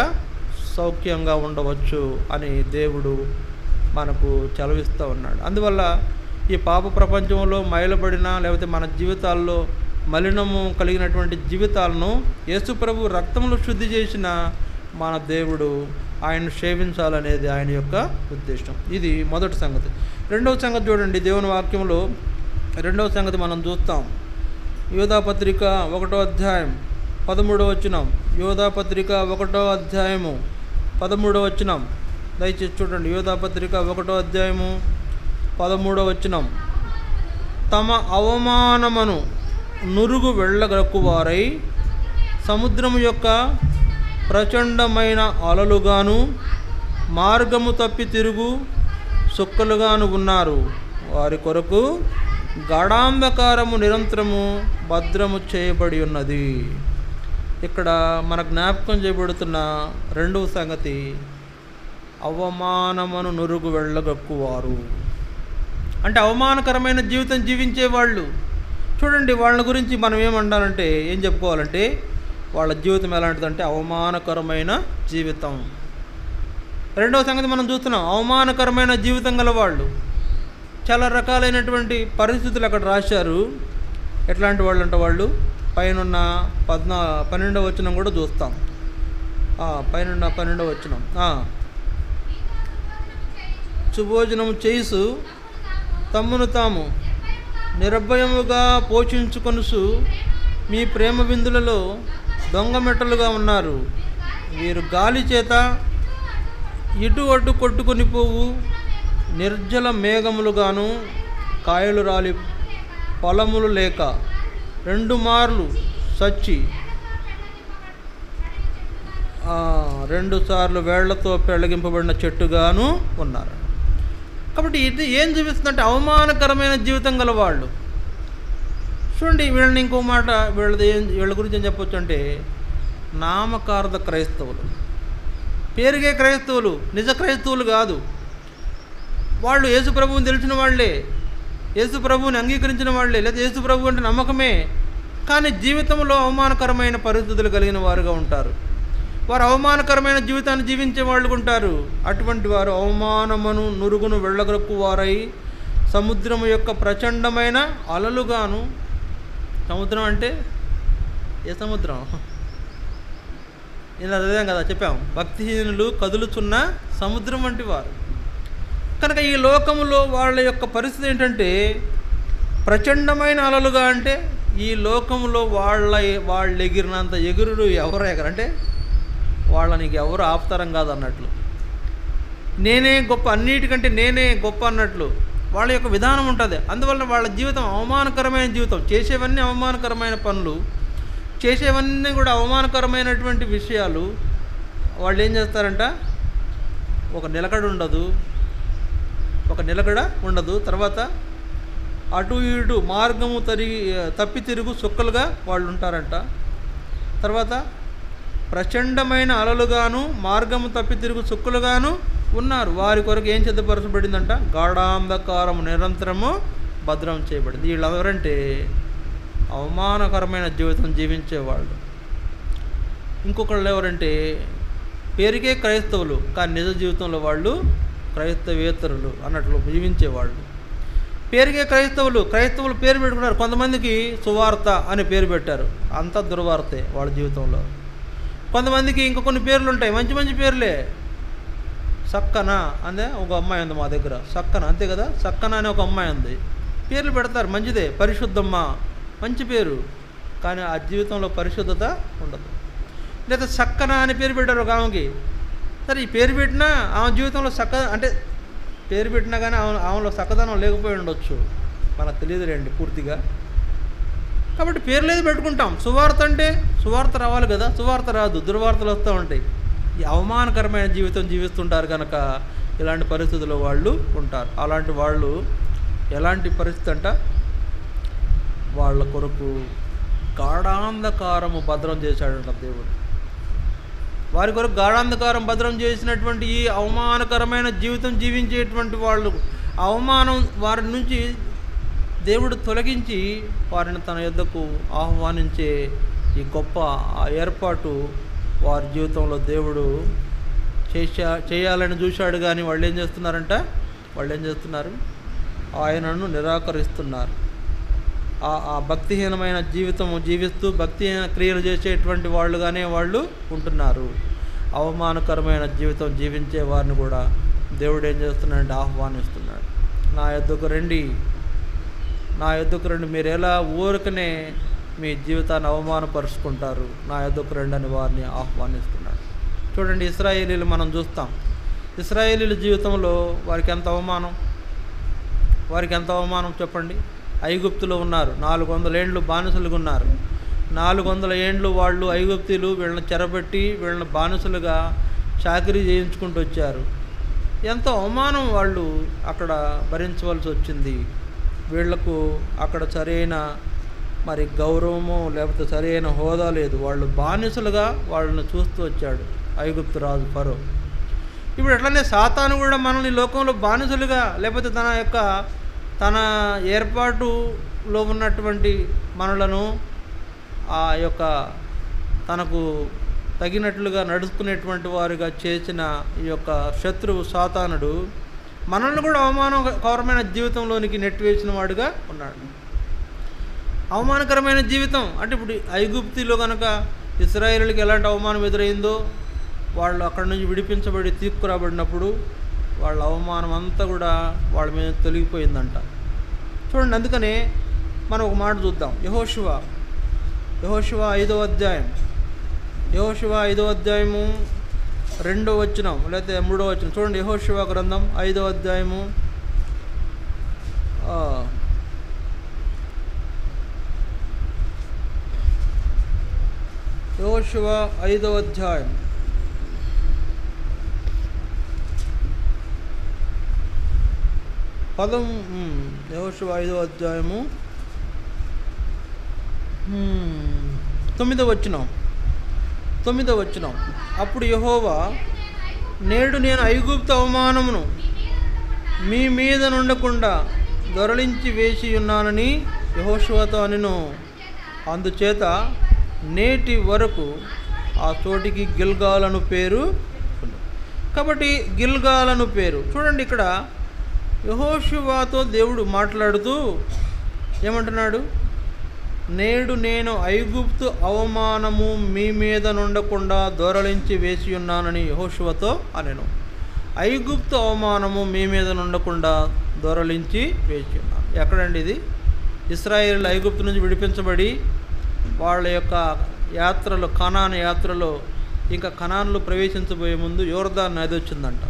సౌఖ్యంగా ఉండవచ్చు అని దేవుడు మనకు చలవిస్తూ ఉన్నాడు. అందువల్ల ఈ పాప ప్రపంచంలో మైలపడిన లేకపోతే మన జీవితాల్లో మలినము కలిగినటువంటి జీవితాలను యేసుప్రభు రక్తంలో శుద్ధి చేసిన మన దేవుడు ఆయన్ను సేవించాలనేది ఆయన యొక్క ఉద్దేశం. ఇది మొదటి సంగతి. రెండవ సంగతి చూడండి, దేవుని వాక్యంలో రెండవ సంగతి మనం చూస్తాం. యోధాపత్రిక 1వ అధ్యాయం 13వ వచనం. యోధాపత్రిక 1వ అధ్యాయము 13వ వచనం. దయచేసి చూడండి, యోధాపత్రిక 1వ అధ్యాయము 13వ వచనం. తమ అవమానమును నురుగు వెళ్ళగక్కువారై సముద్రము యొక్క ప్రచండమైన అలలుగాను మార్గము తప్పి తిరుగు సుక్కలుగాను ఉన్నారు. వారి కొరకు గాఢాంధకారము నిరంతరము భద్రము చేయబడి ఉన్నది. ఇక్కడ మన జ్ఞాపకం చేయబడుతున్న రెండవ సంగతి, అవమానమును నురుగు వెళ్ళగక్కువారు అంటే అవమానకరమైన జీవితం జీవించేవాళ్ళు. చూడండి, వాళ్ళ గురించి మనం ఏమంటారంటే, ఏం చెప్పుకోవాలంటే, వాళ్ళ జీవితం ఎలాంటిదంటే అవమానకరమైన జీవితం. రెండవ సంగతి మనం చూస్తున్నాం, అవమానకరమైన జీవితం గల వాళ్ళు. చాలా రకాలైనటువంటి పరిస్థితులు అక్కడ రాశారు. ఎట్లాంటి వాళ్ళు అంటే వాళ్ళు పైన 12వ వచనం కూడా చూస్తాం. పైన 12వ వచనం. సుభోజనము చేయిసు తమ్మును తాము నిర్భయముగా పోషించుకొనుసు మీ ప్రేమ విందులలో దొంగ మెట్టలుగా ఉన్నారు. వీరు గాలి చేత ఇటు అటు కొట్టుకొని పోవు నిర్జల మేఘములుగాను, కాయలు రాలి పొలములు లేక 2 మార్లు సచ్చి 2 సార్లు వేళ్లతో పెళ్లగింపబడిన చెట్టుగాను ఉన్నారు. కాబట్టి ఇది ఏం చూపిస్తుందంటే అవమానకరమైన జీవితం గల వాళ్ళు. చూడండి, వీళ్ళని ఇంకో మాట వీళ్ళ గురించి ఏం చెప్పొచ్చు అంటే నామకార్థ క్రైస్తవులు, పేరుగే క్రైస్తవులు, నిజ క్రైస్తవులు కాదు. వాళ్ళు యేసు ప్రభువుని తెలిసిన వాళ్ళే, యేసు ప్రభువుని అంగీకరించిన వాళ్ళే, లేదా యేసు ప్రభు అంటే నమ్మకమే, కానీ జీవితంలో అవమానకరమైన పరిస్థితులు కలిగిన వారుగా ఉంటారు. వారు అవమానకరమైన జీవితాన్ని జీవించే వాళ్ళు ఉంటారు. అటువంటి వారు అవమానమును నురుగును వెళ్ళగొక్కువారై సముద్రము యొక్క ప్రచండమైన అలలుగాను. సముద్రం అంటే ఏ సముద్రం? ఇలా చదివాం కదా, చెప్పాం, భక్తిహీనులు కదులుచున్న సముద్రం వంటి వారు. కనుక ఈ లోకములో వాళ్ళ యొక్క పరిస్థితి ఏంటంటే ప్రచండమైన అలలుగా, అంటే ఈ లోకములో వాళ్ళు ఎగిరినంత ఎగురుడు ఎవరు ఎగరంటే వాళ్ళని ఎవరు ఆపుతరం కాదు అన్నట్లు, నేనే గొప్ప, అన్నిటికంటే నేనే గొప్ప అన్నట్లు వాళ్ళ యొక్క విధానం ఉంటుంది. అందువల్ల వాళ్ళ జీవితం అవమానకరమైన జీవితం, చేసేవన్నీ అవమానకరమైన పనులు, చేసేవన్నీ కూడా అవమానకరమైనటువంటి విషయాలు. వాళ్ళు ఏం చేస్తారంట, ఒక నిలకడ ఉండదు. తర్వాత అటు ఇటు మార్గము తప్పి తిరుగు సుక్కలుగా వాళ్ళు ఉంటారంట. తర్వాత ప్రచండమైన అలలుగాను మార్గము తప్పి తిరుగు సుక్కలుగాను ఉన్నారు. వారి కొరకు ఏం సిద్ధపరచబడిందంట, గాఢాంధకారము నిరంతరము భద్రం చేయబడింది. వీళ్ళు ఎవరంటే అవమానకరమైన జీవితం జీవించేవాళ్ళు. ఇంకొకళ్ళు ఎవరంటే పేరుకే క్రైస్తవులు కానీ నిజ జీవితంలో వాళ్ళు క్రైస్తవేతరులు అన్నట్లు జీవించేవాళ్ళు. పేరుకే క్రైస్తవులు పేరు పెట్టుకున్నారు. కొంతమందికి సువార్త అనే పేరు పెట్టారు, అంతా దుర్వార్తే వాళ్ళ జీవితంలో. కొంతమందికి ఇంకా కొన్ని పేర్లు ఉంటాయి, మంచి మంచి పేర్లే. సక్కన అందే ఒక అమ్మాయి ఉంది మా దగ్గర, సక్కన, అంతే కదా, సక్కన అనే ఒక అమ్మాయి ఉంది. పేర్లు పెడతారు, మంచిదే, పరిశుద్ధమ్మ, మంచి పేరు, కానీ ఆ జీవితంలో పరిశుద్ధత ఉండదు. లేదా సక్కన అని పేరు పెట్టారు ఒక ఆమెకి. సరే, ఈ పేరు పెట్టినా ఆమె జీవితంలో అంటే పేరు పెట్టినా కానీ ఆమెలో చక్కదనం లేకపోయి ఉండొచ్చు, మనకు తెలియదులేండి పూర్తిగా. కాబట్టి పేర్లు ఏది పెట్టుకుంటాం. సువార్త అంటే సువార్త రావాలి కదా, సువార్త రాదు, దుర్వార్తలు వస్తూ ఉంటాయి. ఈ అవమానకరమైన జీవితం జీవిస్తుంటారు కనుక ఇలాంటి పరిస్థితుల్లో వాళ్ళు ఉంటారు. అలాంటి వాళ్ళు ఎలాంటి పరిస్థితి అంట, వాళ్ళ కొరకు గాఢాంధకారము భద్రం చేశాడంట దేవుడు. వారి కొరకు గాఢాంధకారం భద్రం చేసినటువంటి ఈ అవమానకరమైన జీవితం జీవించేటువంటి వాళ్ళు, అవమానం వారి నుంచి దేవుడు తొలగించి వారిని తన యొద్దకు ఆహ్వానించే ఈ గొప్ప ఏర్పాటు వారి జీవితంలో దేవుడు చేయాలని చూశాడు. కానీ వాళ్ళు ఏం చేస్తున్నారు, ఆయనను నిరాకరిస్తున్నారు. ఆ భక్తిహీనమైన జీవితం జీవిస్తూ భక్తిహీన క్రియలు చేసేటువంటి వాళ్ళుగానే వాళ్ళు ఉంటున్నారు. అవమానకరమైన జీవితం జీవించే వారిని కూడా దేవుడు ఏం చేస్తున్నాడంటే ఆహ్వానిస్తున్నాడు. నా యొద్దకు రండి, మీరు ఎలా ఊరికనే మీ జీవితాన్ని అవమానపరుచుకుంటారు, నా యొద్దకు రండి అని వారిని ఆహ్వానిస్తున్నాడు. చూడండి, ఇశ్రాయేలీలు మనం చూస్తాం. ఇశ్రాయేలీల జీవితంలో వారికి ఎంత అవమానం చెప్పండి. ఐగుప్తులో ఉన్నారు, 400 ఏండ్లు బానిసలుగా ఉన్నారు. 400 ఏండ్లు వాళ్ళు ఐగుప్తీలు వీళ్ళని చెరబెట్టి వీళ్ళని బానిసలుగా చాకిరీ చేయించుకుంటూ వచ్చారు. ఎంత అవమానం వాళ్ళు అక్కడ భరించవలసి వచ్చింది. వీళ్లకు అక్కడ సరైన మరి గౌరవము లేకపోతే సరైన హోదా లేదు. వాళ్ళు బానిసలుగా వాళ్ళని చూస్తూ వచ్చాడు ఐగుప్తు రాజు ఫరో. ఇప్పుడు ఎట్లనే సాతాను కూడా మనల్ని లోకంలో బానిసలుగా లేకపోతే తన ఏర్పాటులో ఉన్నటువంటి మనలను ఆ యొక్క తనకు తగినట్లుగా నడుచుకునేటువంటి వారిగా చేసిన ఈ యొక్క శత్రువు సాతానుడు మనల్ని కూడా అవమానకరమైన జీవితంలోనికి నెట్టివేసిన వాడుగా ఉన్నాడు. అవమానకరమైన జీవితం అంటే ఇప్పుడు ఐగుప్తిలో కనుక ఇశ్రాయేలుకి ఎలాంటి అవమానం ఎదురైందో, వాళ్ళు అక్కడి నుంచి విడిపించబడి తీసుకురాబడినప్పుడు వాళ్ళ అవమానం అంతా కూడా వాళ్ళ మీద తొలగిపోయిందంట. చూడండి, అందుకనే మనం ఒక మాట చూద్దాం. యెహోషువ 5వ అధ్యాయం, యెహోషువ 5వ అధ్యాయము 2వ వచనం లేకపోతే 3వ వచనం చూడండి. యెహోషువ గ్రంథం 5వ అధ్యాయము యెహోషువ 5వ అధ్యాయం యెహోషువ 5వ అధ్యాయము 9వ వచనం. అప్పుడు యెహోవా, నేడు నేను ఐగుప్తు అవమానమును మీ మీద నుండకుండా దొరలించి వేసి ఉన్నానని యెహోషువతో అనెను. అందుచేత నేటి వరకు ఆ చోటికి గిల్గాలను పేరు. కాబట్టి గిల్గాలను పేరు. చూడండి, ఇక్కడ యెహోషువతో దేవుడు మాట్లాడుతూ ఏమంటున్నాడు? నేడు నేను ఐగుప్తు అవమానము మీ మీద నుండకుండా దొరలించి వేసి ఉన్నానని యెహోషువతో అనెను. ఐగుప్తు అవమానము మీ మీద నుండకుండా దొరలించి వేసి ఉన్నాను. ఎక్కడండి ఇది? ఇశ్రాయేలు ఐగుప్తు నుంచి విడిపించబడి వాళ్ళ యొక్క యాత్రలో, కనాను యాత్రలో, ఇంకా కనానులో ప్రవేశించబోయే ముందు యోర్దాన్ నది వచ్చిందంట.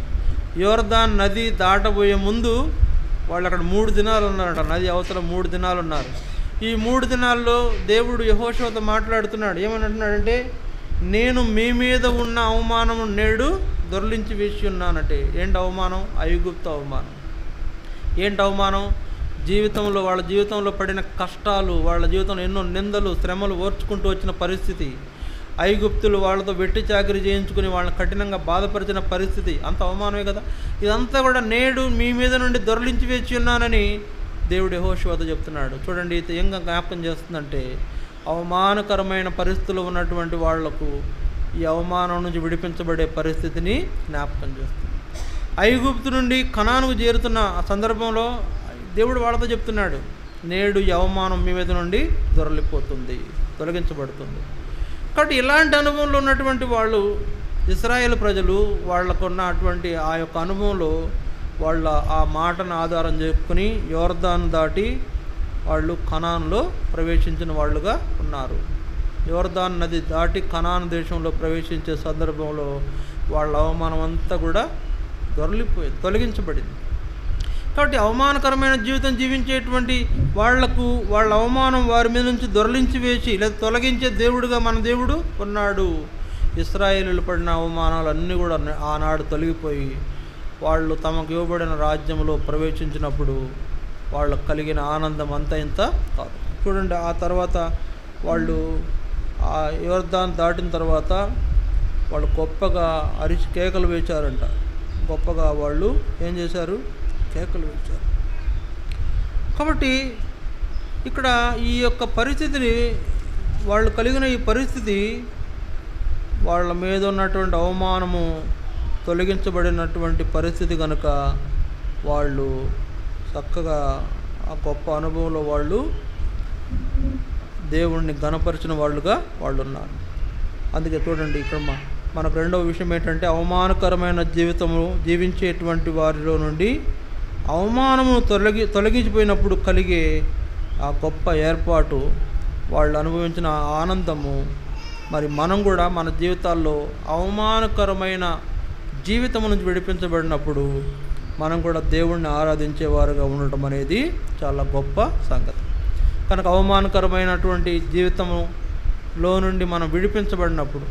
యోర్దాన్ నది దాటబోయే ముందు వాళ్ళు అక్కడ 3 దినాలు ఉన్నారంట. నది అవతల 3 దినాలు ఉన్నారు. ఈ 3 దినాల్లో దేవుడు యెహోషువతో మాట్లాడుతున్నాడు. ఏమని అంటున్నాడంటే, నేను మీ మీద ఉన్న అవమానము నేడు దొరలించి వేసి ఉన్నానంటే ఏంటి అవమానం? ఐగుప్తు అవమానం. ఏంటి అవమానం? జీవితంలో వాళ్ళ జీవితంలో పడిన కష్టాలు, వాళ్ళ జీవితంలో ఎన్నో నిందలు శ్రమలు ఓర్చుకుంటూ వచ్చిన పరిస్థితి, ఐగుప్తులు వాళ్ళతో వెట్టి చాకిరీ చేయించుకుని వాళ్ళని కఠినంగా బాధపరిచిన పరిస్థితి, అంత అవమానమే కదా. ఇదంతా కూడా నేడు మీ మీద నుండి దొరలించి వేసి ఉన్నానని దేవుడు యెహోషువతో చెప్తున్నాడు. చూడండి, ఇది ఏం జ్ఞాపకం చేస్తుందంటే, అవమానకరమైన పరిస్థితులు ఉన్నటువంటి వాళ్లకు ఈ అవమానం నుంచి విడిపించబడే పరిస్థితిని జ్ఞాపకం చేస్తుంది. ఐగుప్తు నుండి కనానుకు చేరుతున్న ఆ సందర్భంలో దేవుడు వాళ్ళతో చెప్తున్నాడు, నేడు ఈ అవమానం మీ మీద నుండి దొరలిపోతుంది, తొలగించబడుతుంది. కాబట్టి ఇలాంటి అనుభవంలో ఉన్నటువంటి వాళ్ళు, ఇశ్రాయేలు ప్రజలు, వాళ్ళకున్న అటువంటి ఆ యొక్క అనుభవంలో వాళ్ళ ఆ మాటను ఆధారం చేసుకుని యోర్దాను దాటి వాళ్ళు కనాన్లో ప్రవేశించిన వాళ్ళుగా ఉన్నారు. యోర్దాన్ నది దాటి కనాన్ దేశంలో ప్రవేశించే సందర్భంలో వాళ్ళ అవమానం అంతా కూడా తొలగించబడింది. కాబట్టి అవమానకరమైన జీవితం జీవించేటువంటి వాళ్లకు వాళ్ళ అవమానం వారి మీద నుంచి దొరలించి వేసి లేదా తొలగించే దేవుడుగా మన దేవుడు ఉన్నాడు. ఇశ్రాయేలీయులు పడిన అవమానాలన్నీ కూడా ఆనాడు తొలగిపోయి వాళ్ళు తమకు ఇవ్వబడిన రాజ్యంలో ప్రవేశించినప్పుడు వాళ్ళకు కలిగిన ఆనందం అంతా ఇంత కాదు. చూడండి, ఆ తర్వాత వాళ్ళు ఆ యోర్దాను దాటిన తర్వాత వాళ్ళు గొప్పగా అరిచి కేకలు వేశారంట. గొప్పగా వాళ్ళు ఏం చేశారు? కేకలు వేశారు. కాబట్టి ఇక్కడ ఈ యొక్క పరిస్థితిని, వాళ్ళు కలిగిన ఈ పరిస్థితి, వాళ్ళ మీద ఉన్నటువంటి అవమానము తొలగించబడినటువంటి పరిస్థితి కనుక వాళ్ళు చక్కగా ఆ గొప్ప అనుభవంలో వాళ్ళు దేవుణ్ణి ఘనపరిచిన వాళ్ళుగా వాళ్ళు ఉన్నారు. అందుకే చూడండి, ఇక్కడ మనకు రెండవ విషయం ఏంటంటే, అవమానకరమైన జీవితము జీవించేటువంటి వారిలో నుండి అవమానము తొలగించిపోయినప్పుడు కలిగే ఆ గొప్ప ఏర్పాటు, వాళ్ళు అనుభవించిన ఆనందము, మరి మనం కూడా మన జీవితాల్లో అవమానకరమైన జీవితం నుంచి విడిపించబడినప్పుడు మనం కూడా దేవుణ్ణి ఆరాధించేవారుగా ఉండటం అనేది చాలా గొప్ప సంగతి. కనుక అవమానకరమైనటువంటి జీవితంలో నుండి మనం విడిపించబడినప్పుడు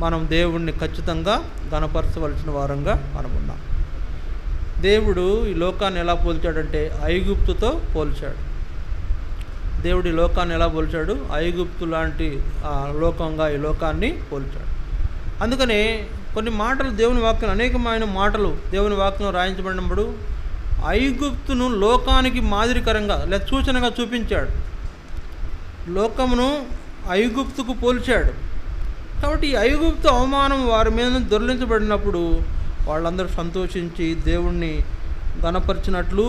మనం దేవుణ్ణి ఖచ్చితంగా ఘనపరచవలసిన వారంగా మనం ఉన్నాం. దేవుడు ఈ లోకాన్ని ఎలా పోల్చాడంటే ఐగుప్తుతో పోల్చాడు. దేవుడు ఈ లోకాన్ని ఎలా పోల్చాడు? ఐగుప్తు లాంటి లోకంగా ఈ లోకాన్ని పోల్చాడు. అందుకనే కొన్ని మాటలు దేవుని వాక్యం, అనేకమైన మాటలు దేవుని వాక్యం రాయించబడినప్పుడు ఐగుప్తును లోకానికి మాదిరికరంగా లేదా సూచనగా చూపించాడు. లోకమును ఐగుప్తుకు పోల్చాడు. కాబట్టి ఈ ఐగుప్తు అవమానం వారి మీద దొర్లించబడినప్పుడు వాళ్ళందరూ సంతోషించి దేవుణ్ణి ఘనపరిచినట్లు,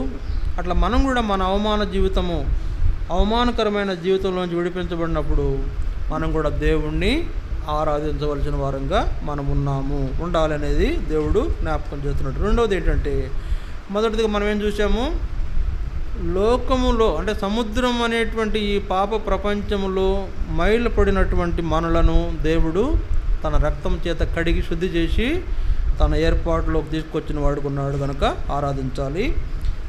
అట్లా మనం కూడా మన అవమానకరమైన జీవితంలోంచి విడిపించబడినప్పుడు మనం కూడా దేవుణ్ణి ఆరాధించవలసిన వారంగా మనం ఉండాలనేది దేవుడు జ్ఞాపకం చేస్తున్నాడు. రెండవది ఏంటంటే, మొదటిదిగా మనం ఏం చూసాము? లోకములో అంటే సముద్రం అనేటువంటి ఈ పాప ప్రపంచములో మైలు పడినటువంటి మనలను దేవుడు తన రక్తం చేత కడిగి శుద్ధి చేసి తన ఏర్పాటులోకి తీసుకొచ్చిన వాడుకున్నాడు కనుక ఆరాధించాలి.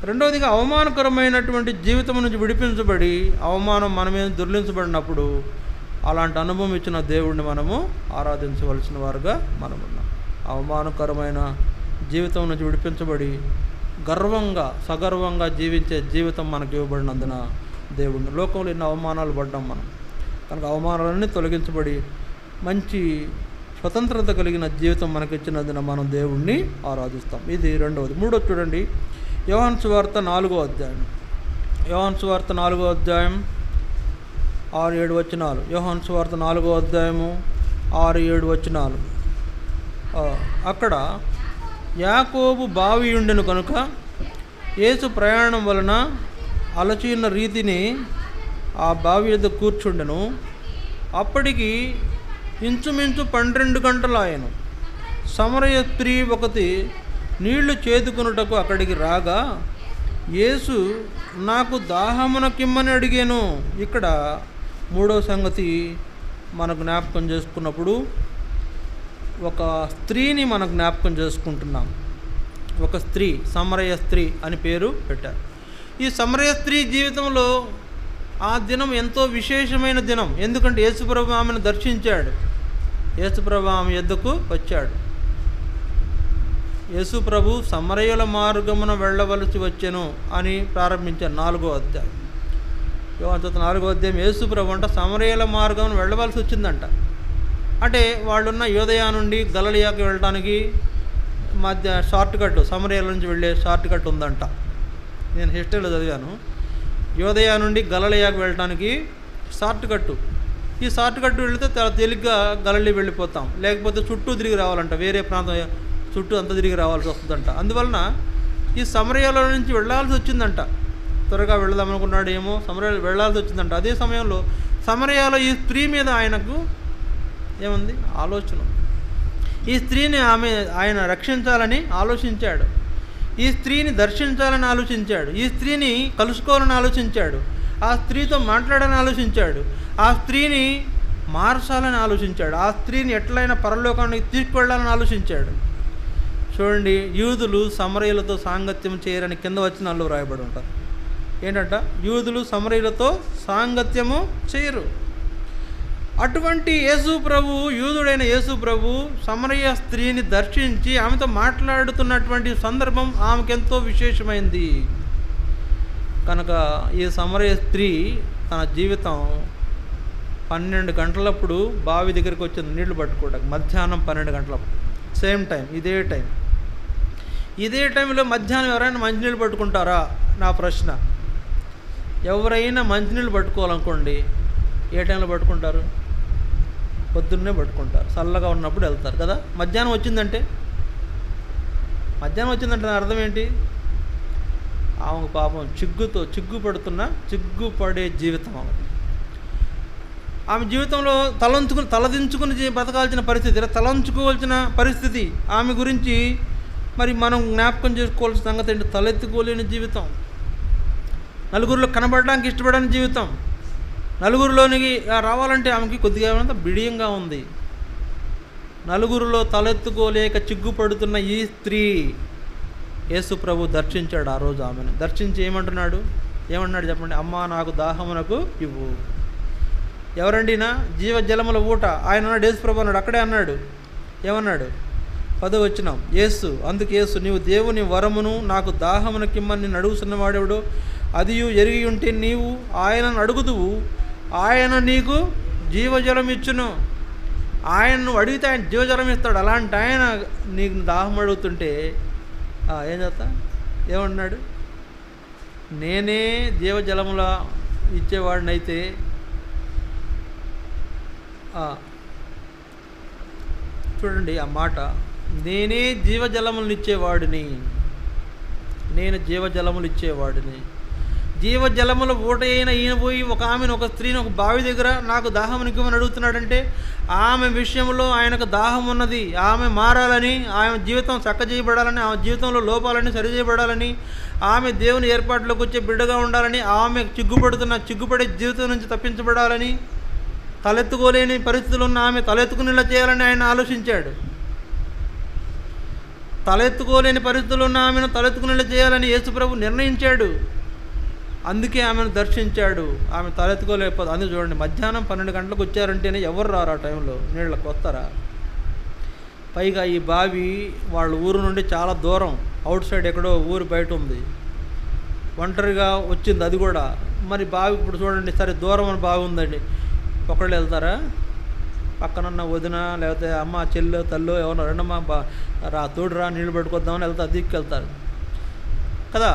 రెండవదిగా అవమానకరమైనటువంటి జీవితం నుంచి విడిపించబడి అవమానం మన మీద దొర్లించబడినప్పుడు అలాంటి అనుభవం ఇచ్చిన దేవుడిని మనము ఆరాధించవలసిన వారుగా మనం ఉన్నాం. అవమానకరమైన జీవితం నుంచి విడిపించబడి సగర్వంగా జీవించే జీవితం మనకు ఇవ్వబడినందున దేవుడిని, లోకంలో ఎన్నో అవమానాలు పడ్డాం మనం, కనుక అవమానాలన్నీ తొలగించబడి మంచి స్వతంత్రత కలిగిన జీవితం మనకిచ్చినందున మనం దేవుణ్ణి ఆరాధిస్తాం. ఇది రెండవది. మూడోది చూడండి, యోహాను సువార్త 4వ అధ్యాయం. యోహాను సువార్త 4వ అధ్యాయం 6-7 వచనాలు. యోహాను సువార్త 4వ అధ్యాయము 6-7 వచనాలు. అక్కడ యాకోబు బావి ఉండెను కనుక యేసు ప్రయాణం వలన అలచిన రీతిని ఆ బావి యొద్ద కూర్చుండెను. అప్పటికి ఇంచుమించు 12 గంటలు ఆయను. సమరయ స్త్రీ ఒకటి నీళ్లు చేదుకొనుటకు అక్కడికి రాగా యేసు నాకు దాహమునకిమ్మని అడిగాను. ఇక్కడ మూడవ సంగతి మనకు జ్ఞాపకం చేసుకున్నప్పుడు ఒక స్త్రీని మనం జ్ఞాపకం చేసుకుంటున్నాం. ఒక స్త్రీ, సమరయ స్త్రీ అని పేరు పెట్టారు. ఈ సమరయ స్త్రీ జీవితంలో ఆ దినం ఎంతో విశేషమైన దినం. ఎందుకంటే యేసుప్రభు ఆమెను దర్శించాడు. యేసుప్రభు ఆమె యొద్దకు వచ్చాడు. యేసుప్రభు సమరయుల మార్గమున వెళ్ళవలసి వచ్చెను అని ప్రారంభించారు 4వ అధ్యాయం. యోహాను 4వ అధ్యాయం యేసుప్రభు అంట సమరయుల మార్గమున వెళ్ళవలసి వచ్చిందంట. అంటే వాళ్ళున్న యోదయ నుండి గలిలయకి వెళ్ళడానికి మధ్య షార్ట్ కట్, సమరయుల నుంచి వెళ్ళే షార్ట్ కట్ ఉందంట. నేను హిస్టరీలో చదివాను. యోదయ నుండి గలిలయకి వెళ్ళడానికి షార్ట్ కట్టు. ఈ షార్ట్ కట్టు వెళితే చాలా తేలిగ్గా గలిలయ వెళ్ళిపోతాం. లేకపోతే చుట్టూ తిరిగి రావాలంట, వేరే ప్రాంతం చుట్టూ అంతా తిరిగి రావాల్సి వస్తుందంట. అందువలన ఈ సమరయాల నుంచి వెళ్ళాల్సి వచ్చిందంట. త్వరగా వెళదామనుకున్నాడు ఏమో, సమరయాలు వెళ్ళాల్సి వచ్చిందంట. అదే సమయంలో సమరయాలో ఈ స్త్రీ మీద ఆయనకు ఏముంది? ఆలోచన. ఈ స్త్రీని ఆయన రక్షించాలని ఆలోచించాడు. ఈ స్త్రీని దర్శించాలని ఆలోచించాడు. ఈ స్త్రీని కలుసుకోవాలని ఆలోచించాడు. ఆ స్త్రీతో మాట్లాడాలని ఆలోచించాడు. ఆ స్త్రీని మార్చాలని ఆలోచించాడు. ఆ స్త్రీని ఎట్లయినా పరలోకానికి తీసుకువెళ్ళాలని ఆలోచించాడు. చూడండి, యూదులు సమరయులతో సాంగత్యం చేయరని కింద వచనాల్లో రాయబడి ఉంటారు. ఏంటంట? యూదులు సమరయులతో సాంగత్యము చేయరు. అటువంటి యేసు ప్రభు, యూదుడైన యేసు ప్రభు సమరయ స్త్రీని దర్శించి ఆమెతో మాట్లాడుతున్నటువంటి సందర్భం ఆమెకెంతో విశేషమైంది. కనుక ఈ సమరయ స్త్రీ తన జీవితం 12 గంటలప్పుడు బావి దగ్గరికి వచ్చింది నీళ్లు పట్టుకోవడానికి. మధ్యాహ్నం 12 గంటలప్పుడు, సేమ్ టైం, ఇదే టైంలో మధ్యాహ్నం ఎవరైనా మంచినీళ్ళు పట్టుకుంటారా? నా ప్రశ్న. ఎవరైనా మంచినీళ్ళు పట్టుకోవాలనుకోండి, ఏ టైంలో పట్టుకుంటారు? పొద్దున్నే పట్టుకుంటారు, చల్లగా ఉన్నప్పుడు వెళ్తారు కదా. మధ్యాహ్నం వచ్చిందంటే అర్థం ఏంటి? ఆమెకు పాపం చిగ్గుపడే జీవితం ఆమె జీవితంలో తలదించుకుని బతకాల్సిన పరిస్థితి, తలంచుకోవాల్సిన పరిస్థితి ఆమె గురించి మరి మనం జ్ఞాపకం చేసుకోవాల్సిన సంగతి ఏంటి? తలెత్తుకోలేని జీవితం, నలుగురిలో కనబడడానికి ఇష్టపడని జీవితం, నలుగురిలోనికి రావాలంటే ఆమెకి కొద్దిగా ఏమంత బిడియంగా ఉంది. నలుగురిలో తలెత్తుకోలేక చిగ్గుపడుతున్న ఈ స్త్రీ యేసు ప్రభు దర్శించాడు. ఆ రోజు ఆమెను దర్శించి ఏమన్నాడు చెప్పండి? అమ్మా, నాకు దాహమునకు ఇవ్వు. ఎవరండినా? జీవజలముల ఊట. ఆయన అన్నాడు, యేసు ప్రభు అన్నాడు, అక్కడే అన్నాడు. ఏమన్నాడు? 10వ వచనం. అందుకు యేసు, నీవు దేవుని వరమును నాకు దాహమునకిమ్మని నిన్ను అడుగుతున్న వాడెవడు? అదియు ఎరిగి ఉంటే నీవు ఆయనను అడుగుదువు, ఆయన నీకు జీవజలం ఇచ్చును. ఆయనను అడిగితే ఆయన జీవజలం ఇస్తాడు. అలాంటి ఆయన నీకు దాహం అడుగుతుంటే ఏం చేస్తా? ఏమన్నాడు? నేనే జీవజలముల ఇచ్చేవాడినైతే చూడండి ఆ మాట, నేనే జీవజలములను ఇచ్చేవాడిని, జీవజలముల ఊట అయిన ఈయన పోయి ఒక స్త్రీని ఒక బావి దగ్గర నాకు దాహం నిక్కమని అడుగుతున్నాడంటే ఆమె విషయంలో ఆయనకు దాహం ఉన్నది. ఆమె మారాలని, ఆమె జీవితం చక్కజేయబడాలని, ఆమె జీవితంలో లోపాలని సరిచేయబడాలని, ఆమె దేవుని ఏర్పాటులోకి వచ్చే బిడ్డగా ఉండాలని, ఆమె చిగ్గుపడే జీవితం నుంచి తప్పించబడాలని, తలెత్తుకోలేని పరిస్థితులు ఉన్న ఆమె తలెత్తుకునేలా చేయాలని ఆయన ఆలోచించాడు. తలెత్తుకోలేని పరిస్థితులు ఉన్న ఆమెను తలెత్తుకునేలా చేయాలని యేసుప్రభు నిర్ణయించాడు. అందుకే ఆమెను దర్శించాడు. ఆమె తలెత్తుకోలేకపోతే అందుకు చూడండి, మధ్యాహ్నం 12 గంటలకు వచ్చారంటేనే ఎవరు రారు ఆ టైంలో, నీళ్ళకి వస్తారా? పైగా ఈ బావి వాళ్ళ ఊరు నుండి చాలా దూరం, అవుట్ సైడ్ ఎక్కడో ఊరు బయట ఉంది. ఒంటరిగా వచ్చింది అది కూడా. మరి బావి ఇప్పుడు చూడండి, సరే దూరం అని బావి ఉందండి, ఒకళ్ళు వెళ్తారా? పక్కనున్న వదిన లేకపోతే అమ్మ, చెల్లు, తల్లు ఎవరన్నా రెండమ్మా తోడురా నీళ్ళు పట్టుకొద్దామని వెళ్తారు, దిక్కెళ్తారు కదా.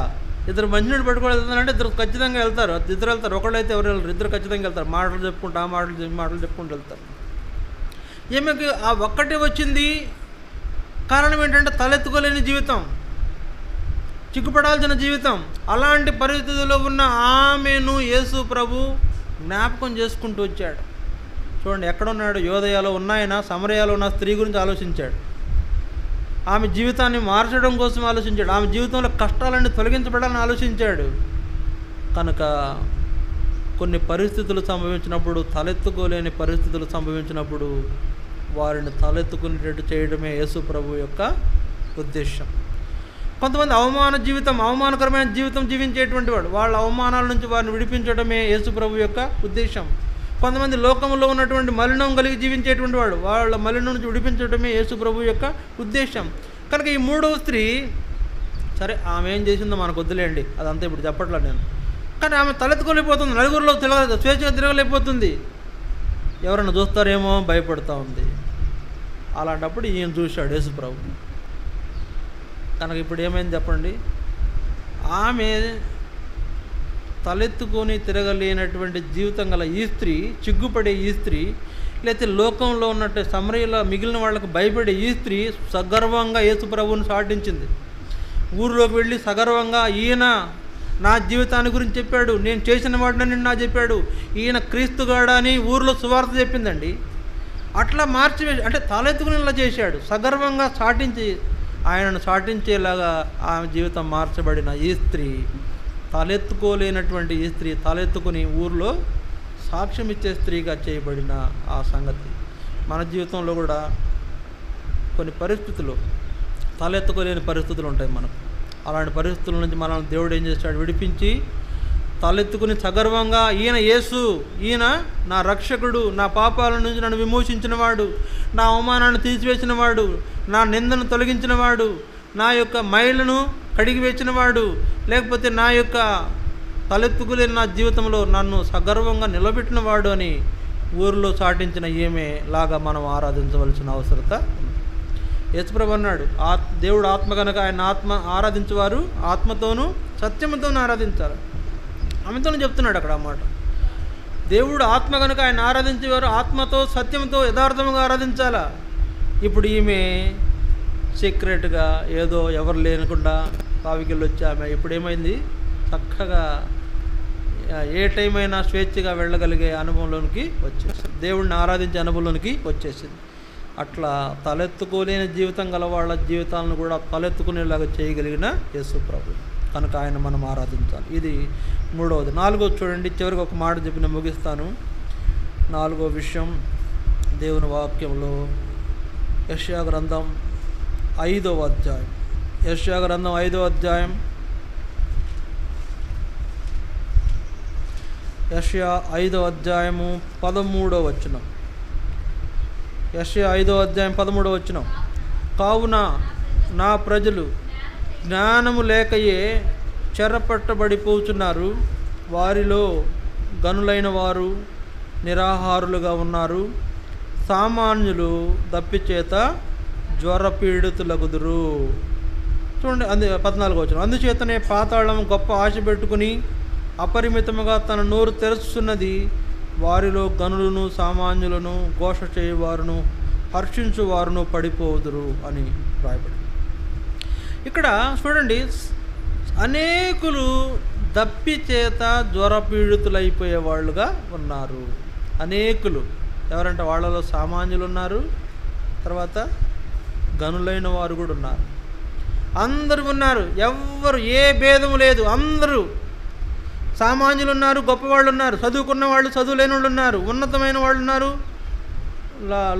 ఇద్దరు మంచినీళ్ళు పట్టుకొని వెళ్తారంటే ఇద్దరు ఖచ్చితంగా వెళ్తారు. ఇద్దరు వెళ్తారు, ఒకళ్ళైతే ఎవరు వెళ్ళరు, ఇద్దరు ఖచ్చితంగా వెళ్తారు. మాటలు చెప్పుకుంటూ మాటలు చెప్పుకుంటూ వెళ్తారు. ఈమెకి ఆ ఒక్కటే వచ్చింది. కారణం ఏంటంటే తలెత్తుకోలేని జీవితం, చిక్కుపడాల్సిన జీవితం. అలాంటి పరిస్థితుల్లో ఉన్న ఆమెను యేసు ప్రభు జ్ఞాపకం చేసుకుంటూ వచ్చాడు. చూడండి ఎక్కడున్నాడు? యోదయాలో ఉన్నాయన సమరయాలో ఉన్న స్త్రీ గురించి ఆలోచించాడు. ఆమె జీవితాన్ని మార్చడం కోసం ఆలోచించాడు. ఆమె జీవితంలో కష్టాలన్నీ తొలగించబడాలని ఆలోచించాడు. కనుక కొన్ని పరిస్థితులు సంభవించినప్పుడు, తలెత్తుకోలేని పరిస్థితులు సంభవించినప్పుడు వారిని తలెత్తుకునేటట్టు చేయడమే యేసు ప్రభు యొక్క ఉద్దేశం. కొంతమంది అవమానకరమైన జీవితం జీవించేటువంటి వాడు, వాళ్ళ అవమానాల నుంచి వారిని విడిపించడమే యేసు ప్రభు యొక్క ఉద్దేశం. కొంతమంది లోకంలో ఉన్నటువంటి మలినం కలిగి జీవించేటువంటి వాడు, వాళ్ళ మలినం నుంచి విడిపించడమే యేసు ప్రభు యొక్క ఉద్దేశం. కనుక ఈ 3వ స్త్రీ, సరే ఆమె ఏం చేసిందో మనకు వద్దులేండి, అదంతా ఇప్పుడు చెప్పట్లేదు నేను. కానీ ఆమె తలెత్తుకోలేకపోతుంది, నలుగురిలో స్వేచ్ఛగా తిరగలేకపోతుంది. ఎవరైనా చూస్తారేమో భయపడుతూ ఉంది. అలాంటప్పుడు ఈయన చూశాడు యేసు ప్రభు. కనుక ఇప్పుడు ఏమైంది చెప్పండి? ఆమె తలెత్తుకొని తిరగలేనటువంటి జీవితం గల ఈ స్త్రీ, చిగ్గుపడే ఈ స్త్రీ, లేకపోతే లోకంలో ఉన్నట్టు సమరయలో మిగిలిన వాళ్ళకు భయపడే ఈ స్త్రీ సగర్వంగా యేసు ప్రభువుని సాటించింది. ఊరిలోకి వెళ్ళి సగర్వంగా, ఈయన నా జీవితాన్ని గురించి చెప్పాడు, నేను చేసిన వాడిని నా చెప్పాడు, ఈయన క్రీస్తుగాడా అని ఊరిలో సువార్త చెప్పిందండి. అట్లా మార్చివేసి, అంటే తలెత్తుకునేలా చేశాడు. సగర్వంగా ఆయనను సాటించేలాగా ఆమె జీవితం మార్చబడిన ఈ స్త్రీ, తలెత్తుకోలేనటువంటి ఈ స్త్రీ తలెత్తుకుని ఊరిలో సాక్ష్యం ఇచ్చే స్త్రీగా చేయబడిన ఆ సంగతి మన జీవితంలో కూడా కొన్ని పరిస్థితులు, తలెత్తుకోలేని పరిస్థితులు ఉంటాయి మనకు. అలాంటి పరిస్థితుల నుంచి మనల్ని దేవుడు ఏం చేస్తాడు? విడిపించి తలెత్తుకుని సగర్వంగా ఈయన యేసు, ఈయన నా రక్షకుడు, నా పాపాల నుంచి నన్ను విమోచించినవాడు, నా అవమానాన్ని తీసివేసినవాడు, నా నిందను తొలగించినవాడు, నా యొక్క మైళ్ళను కడిగివేసినవాడు, లేకపోతే నా యొక్క తలెత్తుకునే నా జీవితంలో నన్ను సగర్వంగా నిలబెట్టినవాడు అని ఊరిలో చాటించిన ఈమె లాగా మనం ఆరాధించవలసిన అవసరత. యేసుప్రభు అన్నాడు, దేవుడు ఆత్మ కనుక ఆయన ఆత్మ ఆరాధించేవారు ఆత్మతోనూ సత్యముతోనూ ఆరాధించాలి. ఆమెతోనూ చెప్తున్నాడు అక్కడ అన్నమాట. దేవుడు ఆత్మ కనుక ఆయన ఆరాధించేవారు ఆత్మతో సత్యంతో యథార్థముగా ఆరాధించాలా. ఇప్పుడు ఈమె సీక్రెట్గా ఏదో ఎవరు లేనకుండా కావికెళ్ళి వచ్చి ఆమె ఇప్పుడు ఏమైంది, చక్కగా ఏ టైం అయినా స్వేచ్ఛగా వెళ్ళగలిగే అనుభవంలోనికి వచ్చేసింది, దేవుడిని ఆరాధించే అనుభవంలోనికి వచ్చేసింది. అట్లా తలెత్తుకోలేని జీవితం గల వాళ్ళ జీవితాలను కూడా తలెత్తుకునేలాగా చేయగలిగిన యేసు ప్రభు కనుక ఆయన మనం ఆరాధించాలి. ఇది మూడవది. నాలుగోది చూడండి, చివరికి ఒక మాట చెప్పి నేను ముగిస్తాను. నాలుగో విషయం దేవుని వాక్యంలో యెషయా గ్రంథం 5వ అధ్యాయం. యెషయా గ్రంథం 5వ అధ్యాయం, యెషయా 5వ అధ్యాయము 13వ వచనం. యెషయా 5వ అధ్యాయం 13వ వచనం. కావున నా ప్రజలు జ్ఞానము లేకయే చెరపట్టబడిపోతున్నారు, వారిలో గనులైన వారు నిరాహారులుగా ఉన్నారు, సామాన్యులు దప్పిచేత జ్వరపీడితులగుదురు. చూడండి 14వ వచనం. అందుచేతనే పాతాళం గొప్ప ఆశ పెట్టుకుని అపరిమితముగా తన నోరు తెరుస్తున్నది, వారిలో గనులను సామాన్యులను ఘోష చేయువారును హర్షించువారును పడిపోదురు అని రాయబడింది. ఇక్కడ చూడండి, అనేకులు దప్పి చేత జ్వరపీడితులైపోయే వాళ్ళుగా ఉన్నారు. అనేకులు ఎవరంటే వాళ్ళలో సామాన్యులు ఉన్నారు, తర్వాత గనులైన వారు కూడా ఉన్నారు. అందరూ ఉన్నారు, ఎవ్వరు ఏ భేదము లేదు. అందరూ సామాన్యులు ఉన్నారు, గొప్పవాళ్ళు ఉన్నారు, చదువుకున్న వాళ్ళు, చదువు లేని వాళ్ళు ఉన్నారు, ఉన్నతమైన వాళ్ళు ఉన్నారు,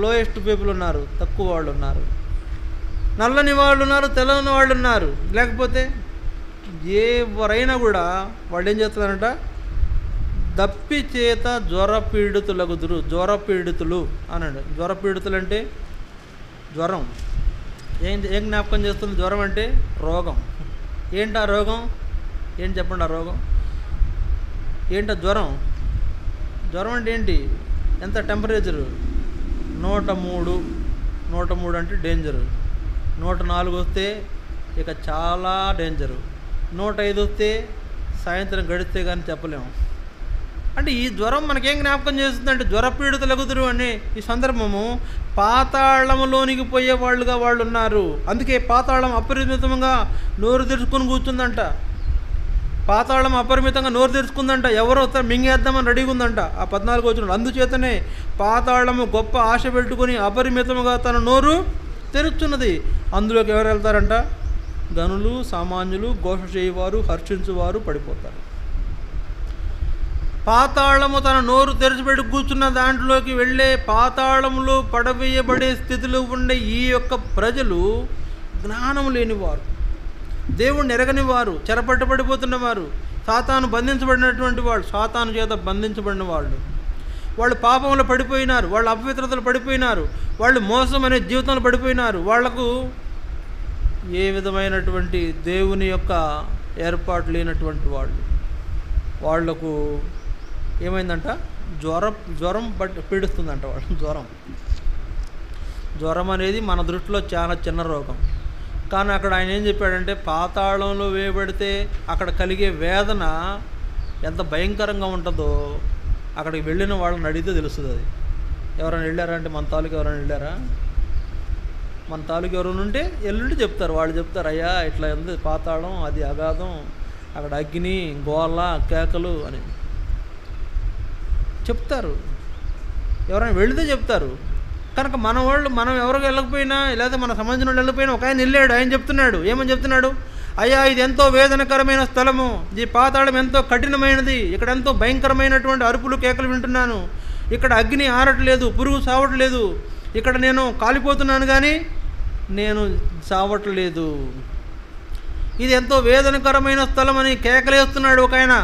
లోయెస్ట్ పీపుల్ ఉన్నారు, తక్కువ వాళ్ళు ఉన్నారు, నల్లని వాళ్ళు ఉన్నారు, తెల్లని వాళ్ళు ఉన్నారు. లేకపోతే ఎవరైనా కూడా వాళ్ళు ఏం చేస్తారంట, దప్పి చేత జ్వరపీడితులగుదురు. జ్వరపీడితులు అనండి. జ్వరపీడితులు అంటే జ్వరం. ఏం జ్ఞాపకం చేస్తుంది? జ్వరం అంటే రోగం. ఏంటి ఆ రోగం? ఏంటి చెప్పండి ఆ రోగం ఏంటి? జ్వరం. జ్వరం అంటే ఏంటి? ఎంత టెంపరేచరు? 103. 103 అంటే డేంజరు. 104 వస్తే ఇక చాలా డేంజరు. 105 వస్తే సాయంత్రం గడిస్తే కానీ చెప్పలేము. అంటే ఈ జ్వరం మనకేం జ్ఞాపకం చేస్తుందంటే జ్వరపీడితులగుదురు అనే ఈ సందర్భము పాతాళములోనికి పోయే వాళ్ళుగా వాళ్ళు ఉన్నారు. అందుకే పాతాళం అపరిమితంగా నోరు తెరుచుకొని కూర్చుందంట. పాతాళం అపరిమితంగా నోరు తెరుచుకుందంట. ఎవరో మింగేద్దామని రెడీగా ఉందంట. ఆ 14 వచనం. అందుచేతనే పాతాళము గొప్ప ఆశ పెట్టుకుని అపరిమితముగా తన నోరు తెరుచున్నది. అందులోకి ఎవరు వెళ్తారంట? గనులు, సామాన్యులు, ఘోష చేయవారు, హర్షించువారు పడిపోతారు. పాతాళము తన నోరు తెరిచిపెట్టి కూర్చున్న దాంట్లోకి వెళ్ళే, పాతాళములో పడవేయబడే స్థితిలో ఉండే ఈ యొక్క ప్రజలు జ్ఞానం లేనివారు, దేవుణ్ణి ఎరగని వారు, చెరపట్టబడిపోతున్నవారు, సాతాను బంధించబడినటువంటి వాళ్ళు, సాతాను చేత బంధించబడిన వాళ్ళు. వాళ్ళు పాపంలో పడిపోయినారు, వాళ్ళు అపవిత్రతలు పడిపోయినారు, వాళ్ళు మోసం అనే జీవితంలో పడిపోయినారు. వాళ్లకు ఏ విధమైనటువంటి దేవుని యొక్క ఏర్పాటు లేనటువంటి వాళ్ళు. వాళ్లకు ఏమైందంట? జ్వరం పీడిస్తుందంట వాళ్ళు. జ్వరం అనేది మన దృష్టిలో చాలా చిన్న రోగం. కానీ అక్కడ ఆయన ఏం చెప్పాడంటే, పాతాళంలో వేయబడితే అక్కడ కలిగే వేదన ఎంత భయంకరంగా ఉంటుందో అక్కడికి వెళ్ళిన వాళ్ళని అడిగితే తెలుస్తుంది. అది ఎవరైనా వెళ్ళారా అంటే, మన తాలూకు ఎవరైనా వెళ్ళారా? మన తాలూకు ఎవరైనా ఉంటే ఎల్లుండి చెప్తారు. వాళ్ళు చెప్తారు, అయ్యా ఇట్లా ఉంది పాతాళం, అది అగాధం, అక్కడ అగ్ని, గోళ్ళ, కేకలు అని చెప్తారు. ఎవరైనా వెళితే చెప్తారు. కనుక మనం ఎవరికి వెళ్ళకపోయినా, లేదా మన సంబంధించిన వాళ్ళు వెళ్ళకపోయినా ఒక ఆయన వెళ్ళాడు. ఆయన చెప్తున్నాడు. ఏమని చెప్తున్నాడు? అయ్యా ఇది ఎంతో వేదనకరమైన స్థలము, ఈ పాతాళం ఎంతో కఠినమైనది, ఇక్కడ ఎంతో భయంకరమైనటువంటి అరుపులు, కేకలు వింటున్నాను, ఇక్కడ అగ్ని ఆరట్లేదు, పురుగు సావట్లేదు, ఇక్కడ నేను కాలిపోతున్నాను కానీ నేను సావట్లేదు, ఇది ఎంతో వేదనకరమైన స్థలం అని కేకలేస్తున్నాడు ఒక ఆయన.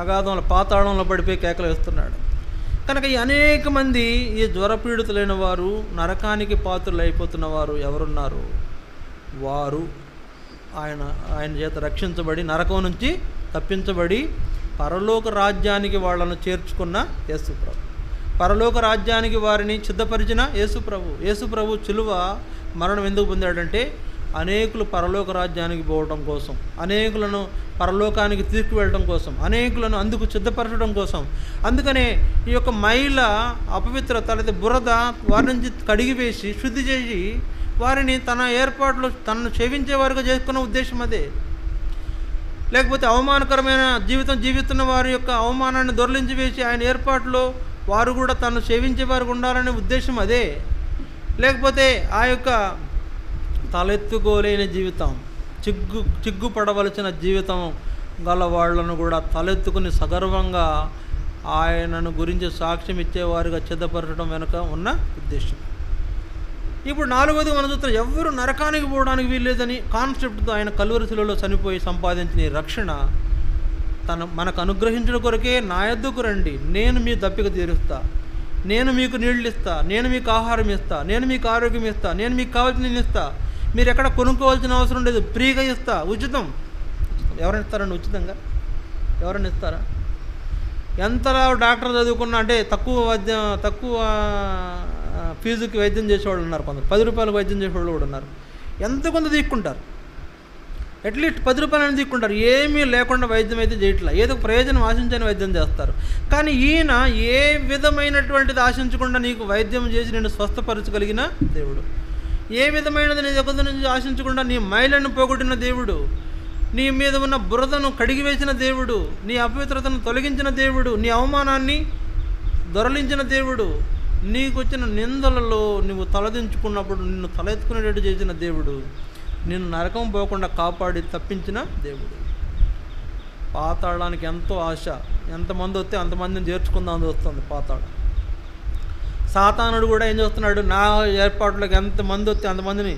అగాధంలో పాతాళంలో పడిపోయి కేకలు వేస్తున్నాడు. కనుక ఈ అనేక మంది ఈ జ్వరపీడితులైన వారు, నరకానికి పాత్రలు అయిపోతున్న వారు ఎవరున్నారు? వారు ఆయన చేత రక్షించబడి నరకం నుంచి తప్పించబడి పరలోక రాజ్యానికి వాళ్ళను చేర్చుకున్న యేసుప్రభు, పరలోక రాజ్యానికి వారిని సిద్ధపరిచిన యేసుప్రభు చిలువ మరణం ఎందుకు పొందాడంటే అనేకులు పరలోక రాజ్యానికి పోవడం కోసం, అనేకులను పరలోకానికి తీసుకువెళ్ళడం కోసం, అనేకులను అందుకు సిద్ధపరచడం కోసం. అందుకనే ఈ యొక్క మైల అపవిత్రత లేదా బురద వారి నుంచి కడిగివేసి శుద్ధి చేసి వారిని తన ఏర్పాట్లు తనను సేవించేవారుగా చేసుకున్న ఉద్దేశం అదే. లేకపోతే అవమానకరమైన జీవితం జీవిస్తున్న వారి యొక్క అవమానాన్ని దొరలించి వేసి ఆయన ఏర్పాట్లో వారు కూడా తను సేవించేవారు ఉండాలనే ఉద్దేశం అదే. లేకపోతే ఆ యొక్క తలెత్తుకోలేని జీవితం, చిగ్గుపడవలసిన జీవితం గల వాళ్ళను కూడా తలెత్తుకుని సగర్వంగా ఆయనను గురించి సాక్ష్యం ఇచ్చేవారుగా సిద్ధపరచడం వెనుక ఉన్న ఉద్దేశం. ఇప్పుడు 4వది మనం చూస్తాం, ఎవరు నరకానికి పోవడానికి వీల్లేదని కాన్సెప్ట్తో ఆయన కల్వరి శిలువలో చనిపోయి సంపాదించిన ఈ రక్షణ మనకు అనుగ్రహించడం కొరకే. నా యొద్దకు రండి, నేను మీ దప్పిక తీరుస్తా, నేను మీకు నీళ్ళు ఇస్తా, నేను మీకు ఆహారం ఇస్తా, నేను మీకు ఆరోగ్యం ఇస్తా, నేను మీకు కావాల్సిన నేను ఇస్తా, మీరు ఎక్కడ కొనుక్కోవాల్సిన అవసరం లేదు, ఫ్రీగా ఇస్తా, ఉచితం. ఎవరైనా ఇస్తారండి ఉచితంగా? ఎవరైనా ఇస్తారా? ఎంతలా డాక్టర్ చదువుకున్నా అంటే తక్కువ ఫీజుకి వైద్యం చేసేవాళ్ళు ఉన్నారు, కొందరు 10 రూపాయలకు వైద్యం చేసేవాళ్ళు కూడా ఉన్నారు. ఎంత కొంత తీసుకుంటారు, అట్లీస్ట్ 10 రూపాయలని తీసుకుంటారు. ఏమీ లేకుండా వైద్యం అయితే చేయట్లా, ఏదో ప్రయోజనం ఆశించని వైద్యం చేస్తారు. కానీ ఈయన ఏ విధమైనటువంటిది ఆశించకుండా నీకు వైద్యం చేసి నేను స్వస్థపరచగలిగిన దేవుడు, ఏ విధమైనది నీ దగ్గర నుంచి ఆశించకుండా నీ మైలను పోగొట్టిన దేవుడు, నీ మీద ఉన్న బురదను కడిగివేసిన దేవుడు, నీ అపవిత్రతను తొలగించిన దేవుడు, నీ అవమానాన్ని దొరలించిన దేవుడు, నీకు వచ్చిన నిందలలో నువ్వు తలదించుకున్నప్పుడు నిన్ను తలెత్తుకునేటట్టు చేసిన దేవుడు, నిన్ను నరకం పోకుండా కాపాడి తప్పించిన దేవుడు. పాతాళానికి ఎంతో ఆశ, ఎంతమంది వస్తే అంతమందిని చేర్చుకుందామని వస్తుంది పాతాళం. సాతానుడు కూడా ఏం చేస్తున్నాడు, నా ఏర్పాట్లోకి ఎంతమంది వస్తే అంతమందిని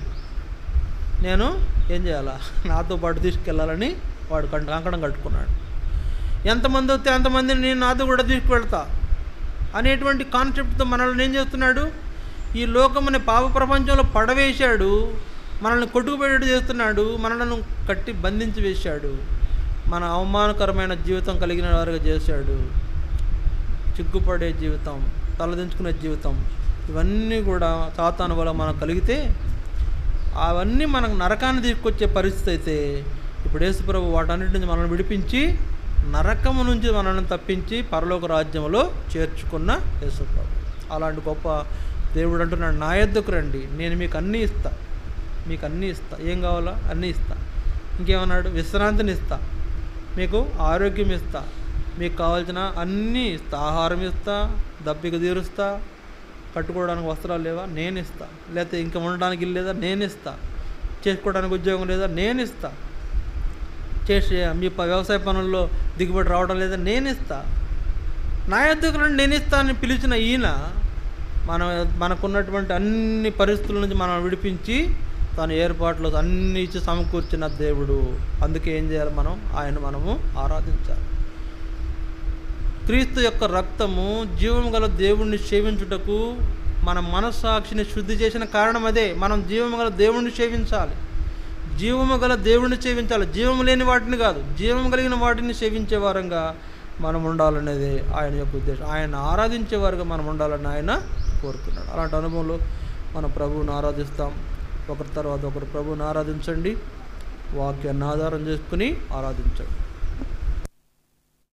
నేను ఏం చేయాలా, నాతో పాటు తీసుకెళ్ళాలని వాడు కంకణం కట్టుకున్నాడు. ఎంతమంది వస్తే అంతమందిని నేను నాతో కూడా తీసుకువెళ్తా అనేటువంటి కాన్సెప్ట్తో మనల్ని ఏం చేస్తున్నాడు, ఈ లోకముని పాప ప్రపంచంలో పడవేశాడు, మనల్ని కొట్టుకుపోయేటట్టు చేస్తున్నాడు, మనలను కట్టి బంధించి వేశాడు, మన అవమానకరమైన జీవితం కలిగిన వారుగా చేశాడు, చిగ్గుపడే జీవితం, తలదించుకునే జీవితం, ఇవన్నీ కూడా సాతాను వల్ల మనకు కలిగితే అవన్నీ మనకు నరకాన్ని తీసుకొచ్చే పరిస్థితి అయితే, ఇప్పుడు యేసుప్రభు వాటన్నిటి నుంచి మనల్ని విడిపించి నరకము నుంచి మనల్ని తప్పించి పరలోక రాజ్యంలో చేర్చుకున్న యేసుప్రభు. అలాంటి గొప్ప దేవుడు అంటున్నాడు, నా యొద్దకు రండి, నేను మీకు అన్నీ ఇస్తా, మీకు అన్నీ ఇస్తా, ఏం కావాలో అన్నీ ఇస్తా. ఇంకేమన్నాడు, విశ్రాంతిని ఇస్తా, మీకు ఆరోగ్యం ఇస్తా, మీకు కావాల్సిన అన్నీ ఇస్తా, ఆహారం ఇస్తా, దప్పిక తీరుస్తా, కట్టుకోవడానికి వస్త్రాలు లేవా నేను ఇస్తా, లేకపోతే ఇంకా ఉండడానికి ఇల్లు లేదా నేను ఇస్తా, చేసుకోవడానికి ఉద్యోగం లేదా నేను ఇస్తా, చేసే మీ వ్యవసాయ పనుల్లో దిగుబడి రావడం లేదా నేను ఇస్తా, నా యొద్దకు రండి నేను ఇస్తా అని పిలిచిన ఈయన మనకున్నటువంటి అన్ని పరిస్థితుల నుంచి మనం విడిపించి తన ఏర్పాట్లు అన్నీ ఇచ్చి సమకూర్చిన దేవుడు. అందుకే ఏం చేయాలి, మనము ఆరాధించాలి. క్రీస్తు యొక్క రక్తము జీవము గల దేవుణ్ణి సేవించుటకు మన మనస్సాక్షిని శుద్ధి చేసిన కారణం అదే. మనం జీవము గల దేవుణ్ణి సేవించాలి, జీవము గల దేవుణ్ణి సేవించాలి, జీవము లేని వాటిని కాదు, జీవము కలిగిన వాటిని సేవించే వారంగా మనం ఉండాలనేది ఆయన యొక్క ఉద్దేశం. ఆయన ఆరాధించేవారుగా మనం ఉండాలని ఆయన కోరుతున్నాడు. అలాంటి అనుభవంలో మన ప్రభువుని ఆరాధిస్తాం. ఒకరి తర్వాత ఒకరు ప్రభువుని ఆరాధించండి, వాక్యాన్ని ఆధారం చేసుకుని ఆరాధించండి.